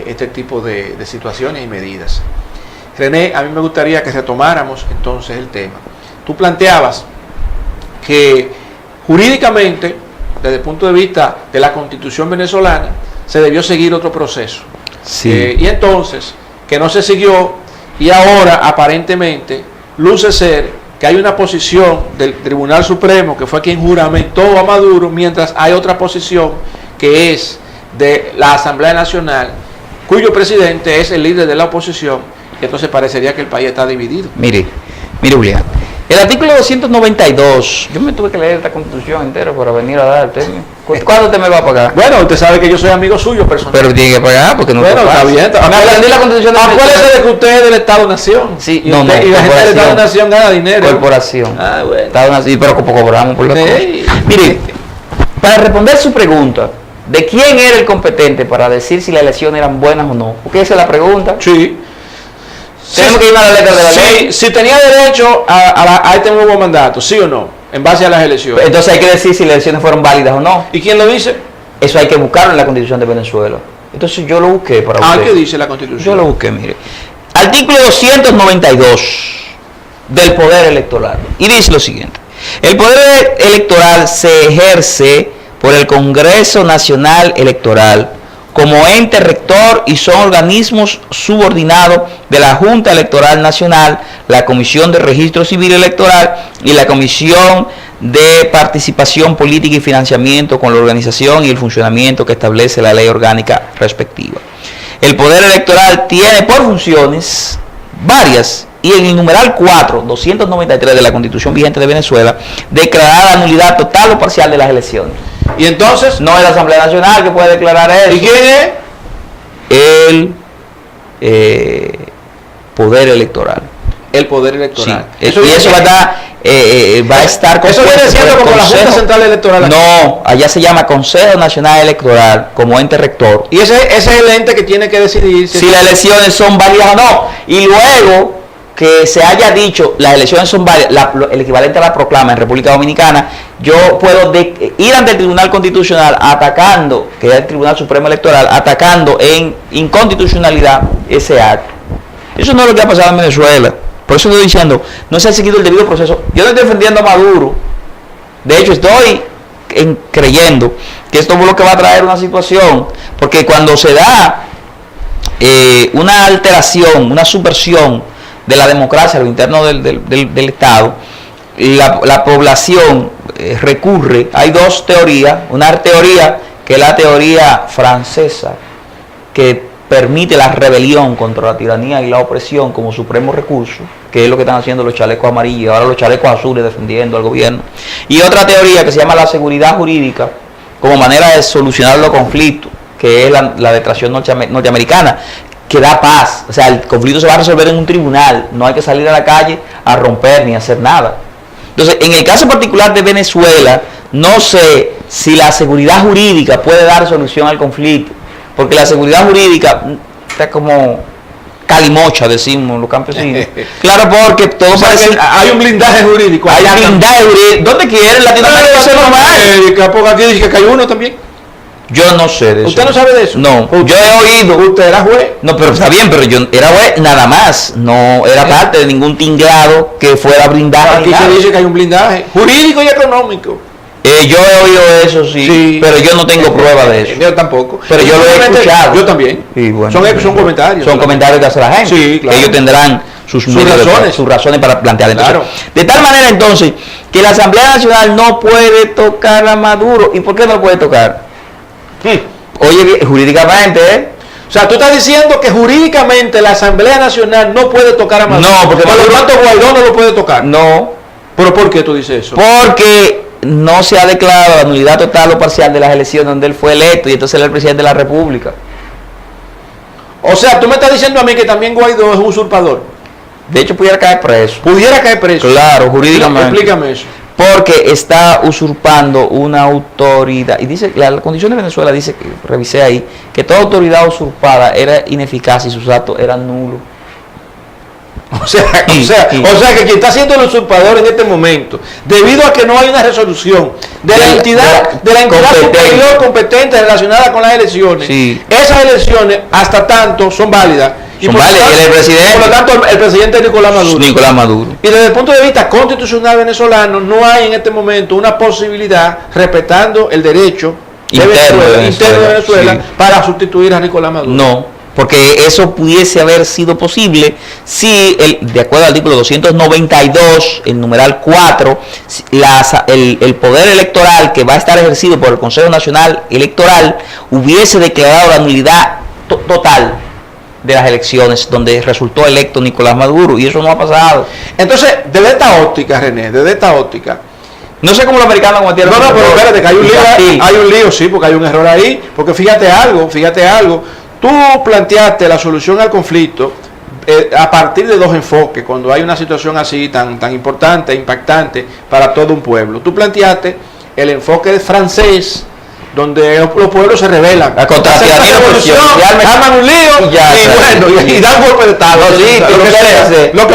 [SPEAKER 1] este tipo de situaciones y medidas? René, a mí me gustaría que retomáramos entonces el tema. Tú planteabas que jurídicamente, desde el punto de vista de la Constitución venezolana, se debió seguir otro proceso.
[SPEAKER 2] Sí.
[SPEAKER 1] Y entonces, que no se siguió, y ahora aparentemente luce ser que hay una posición del Tribunal Supremo, que fue quien juramentó a Maduro, mientras hay otra posición que es de la Asamblea Nacional, cuyo presidente es el líder de la oposición. Entonces parecería que el país está dividido.
[SPEAKER 2] Mire, Julián, el artículo 292, yo me tuve que leer esta Constitución entera para venir a dar el premio. ¿Cuándo usted me va a pagar?
[SPEAKER 1] Bueno, usted sabe que yo soy amigo suyo personal.
[SPEAKER 2] Pero tiene que pagar porque no.
[SPEAKER 1] Bueno, está bien.
[SPEAKER 2] Aprendí la Constitución.
[SPEAKER 1] Acuérdese de que usted es del Estado-Nación.
[SPEAKER 2] Sí,
[SPEAKER 1] y la gente del Estado-Nación gana dinero.
[SPEAKER 2] Corporación.
[SPEAKER 1] Ah, bueno.
[SPEAKER 2] Estado-Nación, pero cobramos por la cosa. Mire, para responder su pregunta, ¿de quién era el competente para decir si las elecciones eran buenas o no? Porque esa es la pregunta.
[SPEAKER 1] Sí.
[SPEAKER 2] Tenemos que ir a la letra de la ley.
[SPEAKER 1] Si tenía derecho a este nuevo mandato, sí o no, en base a las elecciones.
[SPEAKER 2] Entonces hay que decir si las elecciones fueron válidas o no.
[SPEAKER 1] ¿Y quién lo dice?
[SPEAKER 2] Eso hay que buscarlo en la Constitución de Venezuela. Entonces yo lo busqué para usted.
[SPEAKER 1] ¿Qué dice la Constitución?
[SPEAKER 2] Yo lo busqué, mire. Artículo 292 del Poder Electoral. Y dice lo siguiente. El Poder Electoral se ejerce por el Congreso Nacional Electoral como ente rector y son organismos subordinados de la Junta Electoral Nacional, la Comisión de Registro Civil Electoral y la Comisión de Participación Política y Financiamiento, con la organización y el funcionamiento que establece la ley orgánica respectiva. El Poder Electoral tiene por funciones varias, y en el numeral 4, 293 de la Constitución vigente de Venezuela, declarar la nulidad total o parcial de las elecciones.
[SPEAKER 1] Y entonces,
[SPEAKER 2] no es la Asamblea Nacional que puede declarar eso.
[SPEAKER 1] ¿Y quién es?
[SPEAKER 2] El Poder Electoral.
[SPEAKER 1] El Poder Electoral.
[SPEAKER 2] Sí. Y eso va a estar
[SPEAKER 1] eso viene siendo como la Junta Central Electoral.
[SPEAKER 2] No, allá se llama Consejo Nacional Electoral como ente rector.
[SPEAKER 1] Y ese es el ente que tiene que decidir
[SPEAKER 2] si las elecciones son válidas o no. Y luego que se haya dicho las elecciones son válidas, el equivalente a la proclama en República Dominicana, yo puedo ir ante el Tribunal Constitucional atacando, que es el Tribunal Supremo Electoral, atacando en inconstitucionalidad ese acto. Eso no es lo que ha pasado en Venezuela. Por eso estoy diciendo, no se ha seguido el debido proceso. Yo no estoy defendiendo a Maduro. De hecho, estoy creyendo que esto es lo que va a traer una situación, porque cuando se da una alteración, una subversión de la democracia a lo interno del Estado, la población recurre. Hay dos teorías. Una teoría que es la teoría francesa, que permite la rebelión contra la tiranía y la opresión como supremo recurso, que es lo que están haciendo los chalecos amarillos y ahora los chalecos azules defendiendo al gobierno. Y otra teoría que se llama la seguridad jurídica como manera de solucionar los conflictos, que es la declaración norteamericana, que da paz. O sea, el conflicto se va a resolver en un tribunal, no hay que salir a la calle a romper ni a hacer nada. Entonces, en el caso particular de Venezuela, no sé si la seguridad jurídica puede dar solución al conflicto, porque la seguridad jurídica está como calimocha, decimos los campesinos. Claro, porque todo parece...
[SPEAKER 1] Hay un blindaje jurídico.
[SPEAKER 2] Hay un blindaje jurídico. ¿Dónde quiere Latinoamérica hacer normal?
[SPEAKER 1] Porque aquí dice que hay uno también.
[SPEAKER 2] Yo no sé de eso.
[SPEAKER 1] ¿Usted no sabe de eso?
[SPEAKER 2] No, yo he oído.
[SPEAKER 1] ¿Usted era juez?
[SPEAKER 2] No, pero está bien, pero yo era juez nada más. No era parte de ningún tinglado que fuera blindaje.
[SPEAKER 1] Aquí se dice que hay un blindaje jurídico y económico.
[SPEAKER 2] Yo he oído eso, sí, pero yo no tengo prueba de eso.
[SPEAKER 1] Yo tampoco.
[SPEAKER 2] Pero yo lo he escuchado.
[SPEAKER 1] Yo también.
[SPEAKER 2] Y bueno,
[SPEAKER 1] son comentarios.
[SPEAKER 2] Son comentarios que hace la gente.
[SPEAKER 1] Sí, claro.
[SPEAKER 2] Ellos tendrán sus razones para plantear. Entonces, claro. De tal manera, entonces, que la Asamblea Nacional no puede tocar a Maduro. ¿Y por qué no lo puede tocar? Oye, jurídicamente,
[SPEAKER 1] O sea, tú estás diciendo que jurídicamente la Asamblea Nacional no puede tocar a Maduro.
[SPEAKER 2] No, porque
[SPEAKER 1] por lo tanto Guaidó no lo puede tocar.
[SPEAKER 2] No.
[SPEAKER 1] ¿Pero por qué tú dices eso?
[SPEAKER 2] Porque no se ha declarado la nulidad total o parcial de las elecciones donde él fue electo y entonces él es el presidente de la República.
[SPEAKER 1] O sea, tú me estás diciendo a mí que también Guaidó es usurpador.
[SPEAKER 2] De hecho, pudiera caer preso.
[SPEAKER 1] Pudiera caer preso.
[SPEAKER 2] Claro, jurídicamente.
[SPEAKER 1] Explícame eso.
[SPEAKER 2] Porque está usurpando una autoridad. Y dice, la constitución de Venezuela dice, que revisé ahí, que toda autoridad usurpada era ineficaz y sus actos eran nulos.
[SPEAKER 1] O sea, que quien está siendo el usurpador en este momento, debido a que no hay una resolución de la entidad superior competente relacionada con las elecciones, esas elecciones hasta tanto son válidas.
[SPEAKER 2] Y por lo
[SPEAKER 1] tanto el presidente es Nicolás Maduro. Y desde el punto de vista constitucional venezolano no hay en este momento una posibilidad, respetando el derecho interno de Venezuela, para sustituir a Nicolás Maduro.
[SPEAKER 2] No. Porque eso pudiese haber sido posible si, de acuerdo al artículo 292, el numeral 4, el poder electoral que va a estar ejercido por el Consejo Nacional Electoral hubiese declarado la nulidad total de las elecciones donde resultó electo Nicolás Maduro, y eso no ha pasado.
[SPEAKER 1] Entonces, desde esta óptica, René,
[SPEAKER 2] no sé cómo los americanos cometieron.
[SPEAKER 1] No, pero espérate, que hay un lío, sí, porque hay un error ahí, porque fíjate algo. Tú planteaste la solución al conflicto a partir de dos enfoques, cuando hay una situación así tan importante, impactante para todo un pueblo. Tú planteaste el enfoque francés, donde los pueblos se rebelan,
[SPEAKER 2] contra la revolución,
[SPEAKER 1] arman un lío y dan golpe de estado.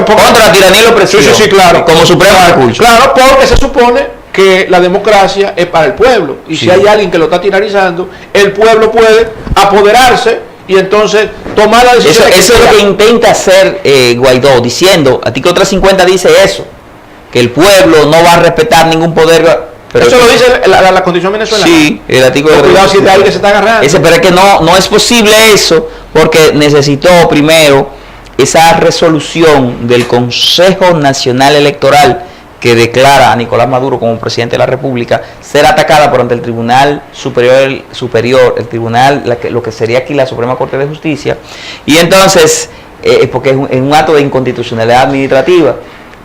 [SPEAKER 1] Contra
[SPEAKER 2] la tiranía y la opresión.
[SPEAKER 1] Sí, claro.
[SPEAKER 2] Como supremo recurso.
[SPEAKER 1] Claro, porque se supone que la democracia es para el pueblo. Y si hay alguien que lo está tiranizando, el pueblo puede apoderarse y entonces tomar la decisión.
[SPEAKER 2] Eso es lo que intenta hacer Guaidó, diciendo, artículo 350 dice eso, que el pueblo no va a respetar ningún poder.
[SPEAKER 1] Pero eso lo dice la Constitución venezolana.
[SPEAKER 2] Sí, el artículo.
[SPEAKER 1] Cuidado si hay alguien que se está agarrando.
[SPEAKER 2] Pero es que no es posible eso, porque necesitó primero esa resolución del Consejo Nacional Electoral que declara a Nicolás Maduro como presidente de la República, ser atacada por ante el Tribunal Superior, el Tribunal, lo que sería aquí la Suprema Corte de Justicia, y entonces, porque es un acto de inconstitucionalidad administrativa.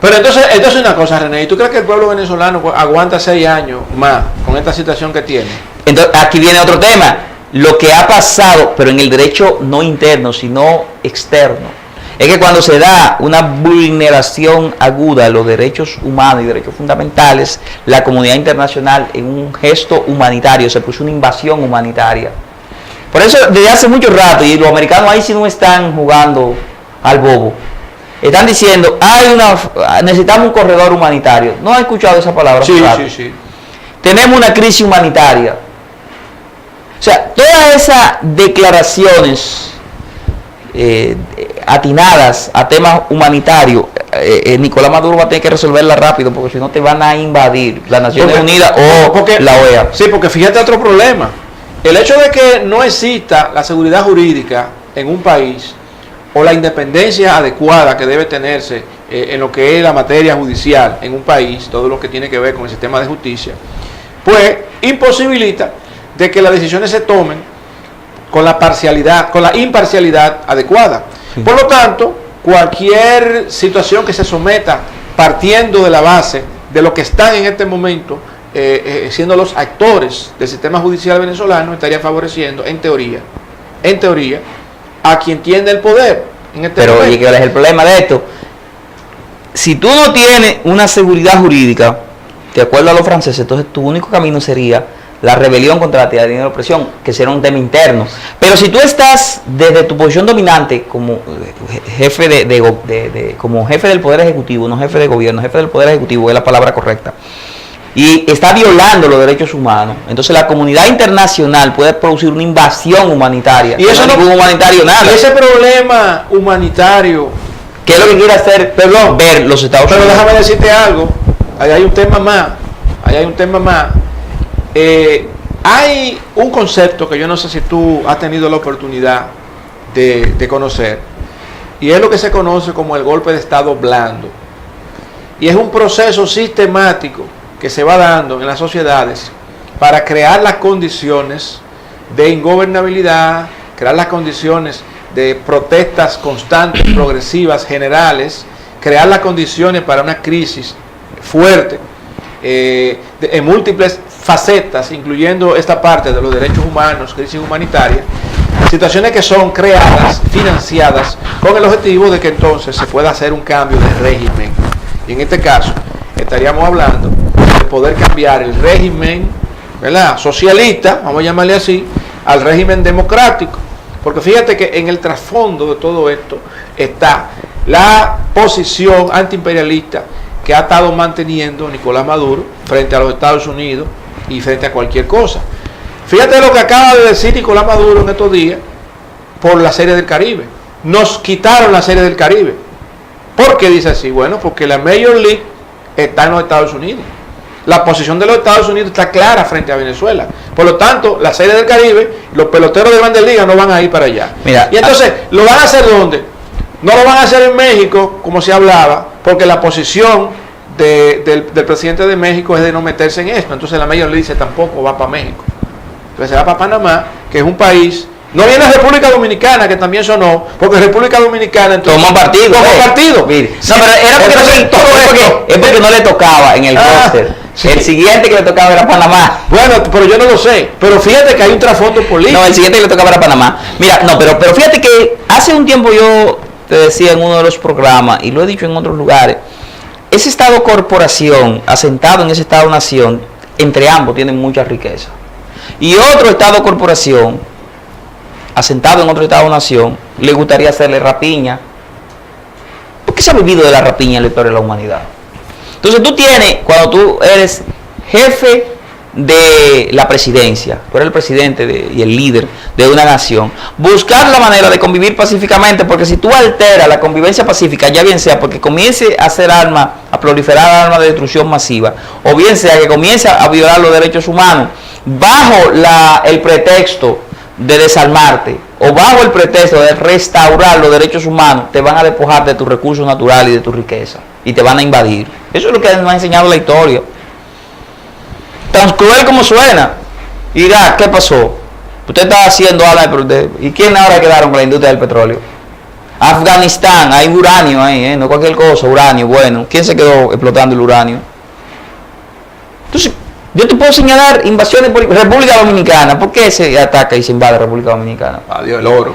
[SPEAKER 1] Pero entonces una cosa, René, ¿y tú crees que el pueblo venezolano aguanta 6 años más con esta situación que tiene?
[SPEAKER 2] Entonces, aquí viene otro tema, lo que ha pasado, pero en el derecho no interno, sino externo. Es que cuando se da una vulneración aguda a los derechos humanos y derechos fundamentales, la comunidad internacional, en un gesto humanitario, se puso una invasión humanitaria. Por eso, desde hace mucho rato, y los americanos ahí sí no están jugando al bobo, están diciendo, necesitamos un corredor humanitario. ¿No has escuchado esa palabra?
[SPEAKER 1] Sí.
[SPEAKER 2] tenemos una crisis humanitaria. O sea, todas esas declaraciones atinadas a temas humanitarios, Nicolás Maduro va a tener que resolverla rápido, porque si no te van a invadir las Naciones Unidas o la OEA.
[SPEAKER 1] Sí, porque fíjate otro problema. El hecho de que no exista la seguridad jurídica en un país o la independencia adecuada que debe tenerse en lo que es la materia judicial en un país, todo lo que tiene que ver con el sistema de justicia, pues imposibilita de que las decisiones se tomen con la parcialidad, con la imparcialidad adecuada. Sí. Por lo tanto, cualquier situación que se someta partiendo de la base de lo que están en este momento siendo los actores del sistema judicial venezolano, estaría favoreciendo, en teoría, a quien tiene el poder. En este
[SPEAKER 2] Pero,
[SPEAKER 1] momento.
[SPEAKER 2] ¿y cuál es el problema de esto? Si tú no tienes una seguridad jurídica, de acuerdo a los franceses, entonces tu único camino sería la rebelión contra la tiranía y la opresión, que será un tema interno. Pero si tú estás desde tu posición dominante como jefe como jefe del Poder Ejecutivo, no jefe de gobierno, jefe del Poder Ejecutivo es la palabra correcta, y está violando los derechos humanos, entonces la comunidad internacional puede producir una invasión humanitaria.
[SPEAKER 1] Y eso no es humanitario nada. Y ese problema humanitario,
[SPEAKER 2] ¿qué es lo que quiere hacer? Perdón, ver los Estados Unidos.
[SPEAKER 1] Pero déjame decirte algo, ahí hay un tema más. Hay un concepto que yo no sé si tú has tenido la oportunidad de conocer, y es lo que se conoce como el golpe de estado blando. Y es un proceso sistemático que se va dando en las sociedades para crear las condiciones de ingobernabilidad, crear las condiciones de protestas constantes, progresivas, generales, crear las condiciones para una crisis fuerte, en múltiples facetas, incluyendo esta parte de los derechos humanos, crisis humanitaria, situaciones que son creadas, financiadas, con el objetivo de que entonces se pueda hacer un cambio de régimen. Y en este caso, estaríamos hablando de poder cambiar el régimen, ¿verdad?, socialista, vamos a llamarle así, al régimen democrático. Porque fíjate que en el trasfondo de todo esto está la posición antiimperialista que ha estado manteniendo Nicolás Maduro frente a los Estados Unidos y frente a cualquier cosa. Fíjate lo que acaba de decir Nicolás Maduro en estos días por la Serie del Caribe. Nos quitaron la Serie del Caribe. ¿Por qué dice así? Bueno, porque la Major League está en los Estados Unidos. La posición de los Estados Unidos está clara frente a Venezuela. Por lo tanto, la Serie del Caribe, los peloteros de Grandes Ligas no van a ir para allá.
[SPEAKER 2] Mira,
[SPEAKER 1] y entonces, ¿lo van a hacer dónde? No lo van a hacer en México, como se hablaba, porque la posición del presidente de México es de no meterse en esto. Entonces la Major League dice tampoco va para México. Entonces se va para Panamá, que es un país. No viene República Dominicana, que también sonó, porque República Dominicana entonces
[SPEAKER 2] tomó partido.
[SPEAKER 1] Mire,
[SPEAKER 2] no, pero era porque no le tocaba en el roster. Sí. El siguiente que le tocaba era Panamá.
[SPEAKER 1] Bueno, pero yo no lo sé. Pero fíjate que hay un trasfondo político.
[SPEAKER 2] No, el siguiente que le tocaba era Panamá. Mira, no, pero fíjate que hace un tiempo yo te decía en uno de los programas, y lo he dicho en otros lugares, ese Estado-corporación, asentado en ese Estado-nación, entre ambos tienen mucha riqueza. Y otro Estado-corporación, asentado en otro Estado-nación, le gustaría hacerle rapiña. ¿Por qué se ha vivido de la rapiña en la historia de la humanidad? Entonces tú tienes, cuando tú eres jefe de la presidencia, tú eres el presidente y el líder de una nación, buscar la manera de convivir pacíficamente, porque si tú alteras la convivencia pacífica, ya bien sea porque comience a hacer armas, a proliferar armas de destrucción masiva, o bien sea que comience a violar los derechos humanos, bajo el pretexto de desarmarte, o bajo el pretexto de restaurar los derechos humanos, te van a despojar de tus recursos naturales y de tu riqueza, y te van a invadir. Eso es lo que nos ha enseñado la historia. Tan cruel como suena. Y Irak, ¿qué pasó? Usted está haciendo algo, ¿y quién ahora quedaron con la industria del petróleo? Afganistán, hay uranio ahí, no cualquier cosa, uranio, bueno. ¿Quién se quedó explotando el uranio? Entonces, yo te puedo señalar invasiones por República Dominicana. ¿Por qué se ataca y se invade República Dominicana?
[SPEAKER 1] Adiós, el oro.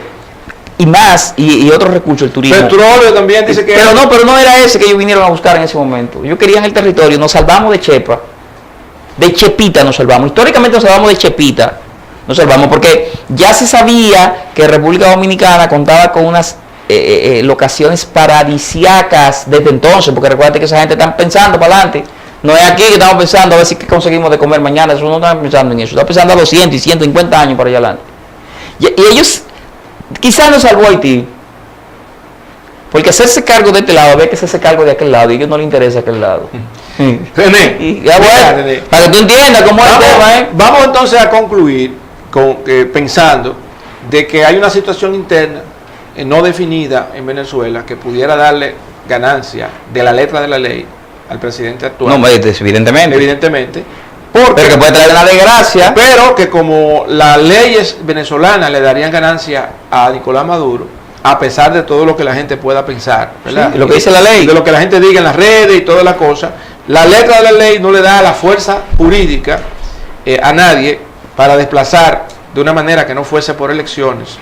[SPEAKER 2] Y más, y otros recursos, el turismo.
[SPEAKER 1] Petróleo también dice que...
[SPEAKER 2] Pero no era ese que ellos vinieron a buscar en ese momento. Ellos querían el territorio, nos salvamos de Chepa. De Chepita nos salvamos. Históricamente nos salvamos de Chepita. Nos salvamos porque ya se sabía que República Dominicana contaba con unas locaciones paradisíacas desde entonces. Porque recuerda que esa gente está pensando para adelante. No es aquí que estamos pensando a ver si conseguimos de comer mañana. Eso no estamos pensando en eso. Estamos pensando a 200 y 150 años para allá adelante. Y ellos, quizás no salvó Haití. Porque hacerse cargo de este lado, había que hacerse cargo de aquel lado. Y a ellos no les interesa aquel lado.
[SPEAKER 1] René,
[SPEAKER 2] Y ya bueno,
[SPEAKER 1] René,
[SPEAKER 2] para que tú entiendas cómo es el tema,
[SPEAKER 1] vamos entonces a concluir pensando de que hay una situación interna no definida en Venezuela que pudiera darle ganancia de la letra de la ley al presidente actual.
[SPEAKER 2] No, evidentemente.
[SPEAKER 1] Evidentemente.
[SPEAKER 2] Pero que puede traer una desgracia.
[SPEAKER 1] Pero que como las leyes venezolanas le darían ganancia a Nicolás Maduro, a pesar de todo lo que la gente pueda pensar, ¿verdad?
[SPEAKER 2] Sí, lo que dice la ley.
[SPEAKER 1] De lo que la gente diga en las redes y todas las cosas, la letra de la ley no le da la fuerza jurídica a nadie para desplazar de una manera que no fuese por elecciones,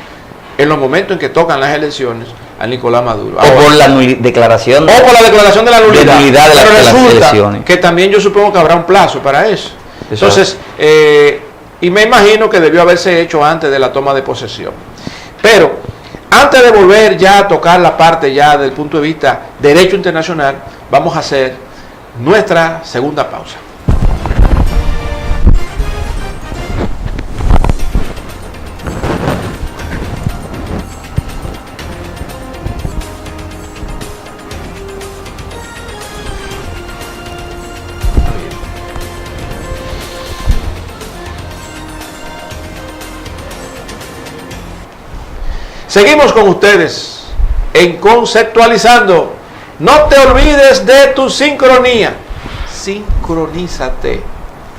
[SPEAKER 1] en los momentos en que tocan las elecciones, a Nicolás Maduro.
[SPEAKER 2] Ahora, o por la declaración.
[SPEAKER 1] O por la declaración de la nulidad.
[SPEAKER 2] Pero
[SPEAKER 1] resulta
[SPEAKER 2] elecciones.
[SPEAKER 1] que también yo supongo que habrá un plazo para eso.
[SPEAKER 2] Exacto.
[SPEAKER 1] Entonces, y me imagino que debió haberse hecho antes de la toma de posesión. Pero, antes de volver ya a tocar la parte ya del punto de vista derecho internacional, vamos a hacer nuestra segunda pausa. Seguimos con ustedes en Conceptualizando. No te olvides de tu sincronía. Sincronízate,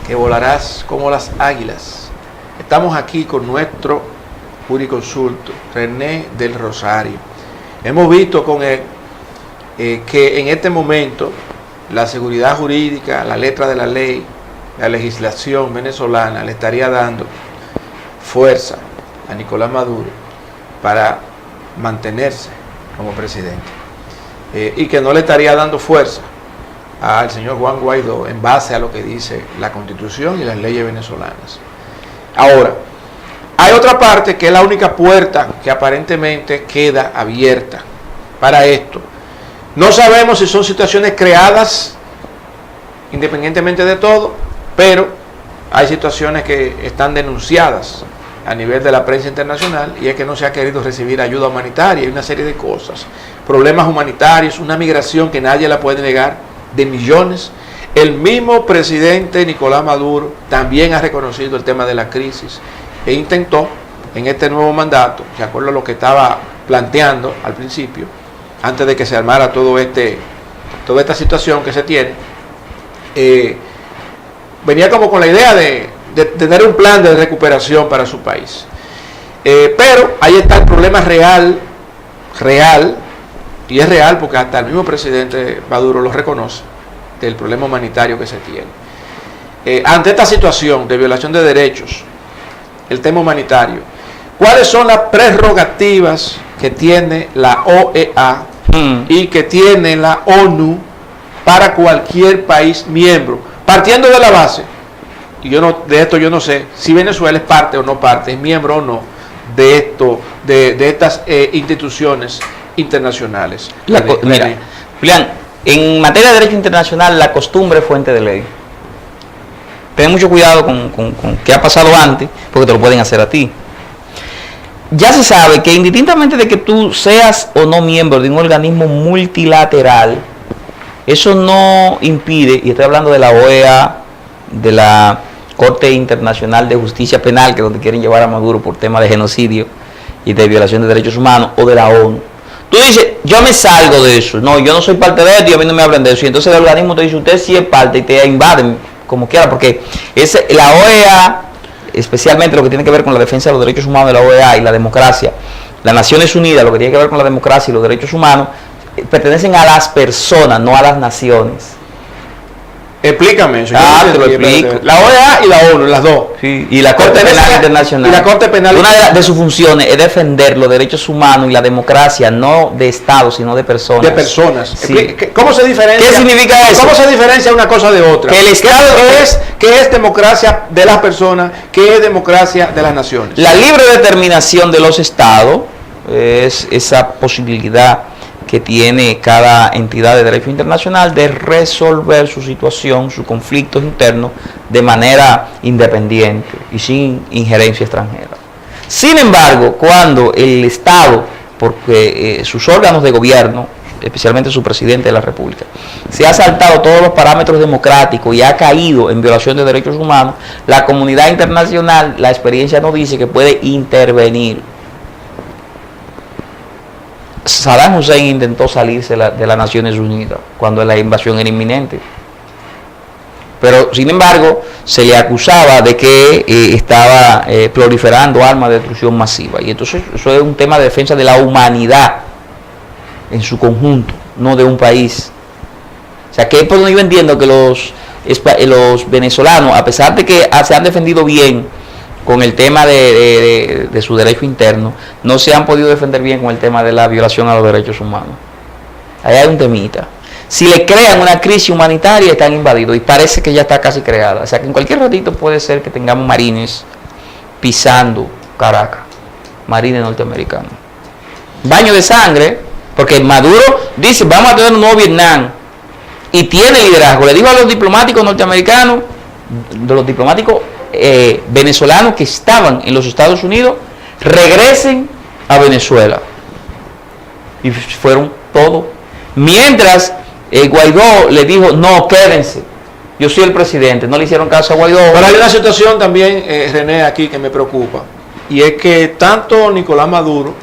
[SPEAKER 1] que volarás como las águilas. Estamos aquí con nuestro jurisconsulto, René del Rosario. Hemos visto con él que en este momento la seguridad jurídica, la letra de la ley, la legislación venezolana le estaría dando fuerza a Nicolás Maduro para mantenerse como presidente, y que no le estaría dando fuerza al señor Juan Guaidó en base a lo que dice la Constitución y las leyes venezolanas. Ahora, hay otra parte que es la única puerta que aparentemente queda abierta para esto. No sabemos si son situaciones creadas independientemente de todo, pero hay situaciones que están denunciadas a nivel de la prensa internacional, y es que no se ha querido recibir ayuda humanitaria y una serie de cosas, problemas humanitarios, una migración que nadie la puede negar, de millones. El mismo presidente Nicolás Maduro también ha reconocido el tema de la crisis e intentó en este nuevo mandato, de acuerdo a lo que estaba planteando al principio, antes de que se armara toda esta situación que se tiene, venía como con la idea de tener un plan de recuperación para su país. Pero ahí está el problema real, y es real porque hasta el mismo presidente Maduro lo reconoce, del problema humanitario que se tiene. Ante esta situación de violación de derechos, el tema humanitario, ¿cuáles son las prerrogativas que tiene la OEA y que tiene la ONU para cualquier país miembro? Partiendo de la base, y de esto yo no sé si Venezuela es parte o no parte, es miembro o no de estas instituciones internacionales.
[SPEAKER 2] Mira, Julián, en materia de derecho internacional, la costumbre es fuente de ley. Ten mucho cuidado con qué ha pasado antes, porque te lo pueden hacer a ti. Ya se sabe que indistintamente de que tú seas o no miembro de un organismo multilateral, eso no impide, y estoy hablando de la OEA, de la Corte Internacional de Justicia Penal, que es donde quieren llevar a Maduro por tema de genocidio y de violación de derechos humanos, o de la ONU. Tú dices, yo me salgo de eso, no, yo no soy parte de esto y a mí no me hablan de eso, y entonces el organismo te dice, usted sí es parte y te invaden como quiera, porque la OEA, especialmente lo que tiene que ver con la defensa de los derechos humanos de la OEA y la democracia, las Naciones Unidas, lo que tiene que ver con la democracia y los derechos humanos, pertenecen a las personas, no a las naciones.
[SPEAKER 1] Explícame eso.
[SPEAKER 2] Te lo explico.
[SPEAKER 1] La OEA y la ONU, las dos.
[SPEAKER 2] Sí, y la Corte Penal Internacional.
[SPEAKER 1] Y la Corte Penal.
[SPEAKER 2] Una de sus funciones es defender los derechos humanos y la democracia, no de Estados, sino de personas.
[SPEAKER 1] De personas.
[SPEAKER 2] Sí.
[SPEAKER 1] ¿Cómo se diferencia?
[SPEAKER 2] ¿Qué significa eso?
[SPEAKER 1] ¿Cómo se diferencia una cosa de otra?
[SPEAKER 2] Que el Estado
[SPEAKER 1] ¿Qué es democracia de las personas? ¿Qué es democracia de las naciones?
[SPEAKER 2] La libre determinación de los Estados es esa posibilidad que tiene cada entidad de derecho internacional de resolver su situación, sus conflictos internos de manera independiente y sin injerencia extranjera. Sin embargo, cuando el Estado, porque sus órganos de gobierno, especialmente su presidente de la República, se ha saltado todos los parámetros democráticos y ha caído en violación de derechos humanos, la comunidad internacional, la experiencia nos dice que puede intervenir. Saddam Hussein intentó salirse de las Naciones Unidas cuando la invasión era inminente, pero sin embargo se le acusaba de que estaba proliferando armas de destrucción masiva, y entonces eso es un tema de defensa de la humanidad en su conjunto, no de un país. O sea, que es por donde yo entiendo que los venezolanos, a pesar de que se han defendido bien con el tema de su derecho interno, no se han podido defender bien con el tema de la violación a los derechos humanos. Ahí hay un temita. Si le crean una crisis humanitaria, están invadidos, y parece que ya está casi creada. O sea, que en cualquier ratito puede ser que tengamos marines pisando Caracas, marines norteamericanos. Baño de sangre, porque Maduro dice, vamos a tener un nuevo Vietnam, y tiene liderazgo. Le dijo a los diplomáticos norteamericanos, de los diplomáticos venezolanos que estaban en los Estados Unidos, regresen a Venezuela. Y fueron todos. Mientras Guaidó le dijo, no, quédense, yo soy el presidente. No le hicieron caso a Guaidó.
[SPEAKER 1] Pero hay una situación también, René, aquí que me preocupa, y es que tanto Nicolás Maduro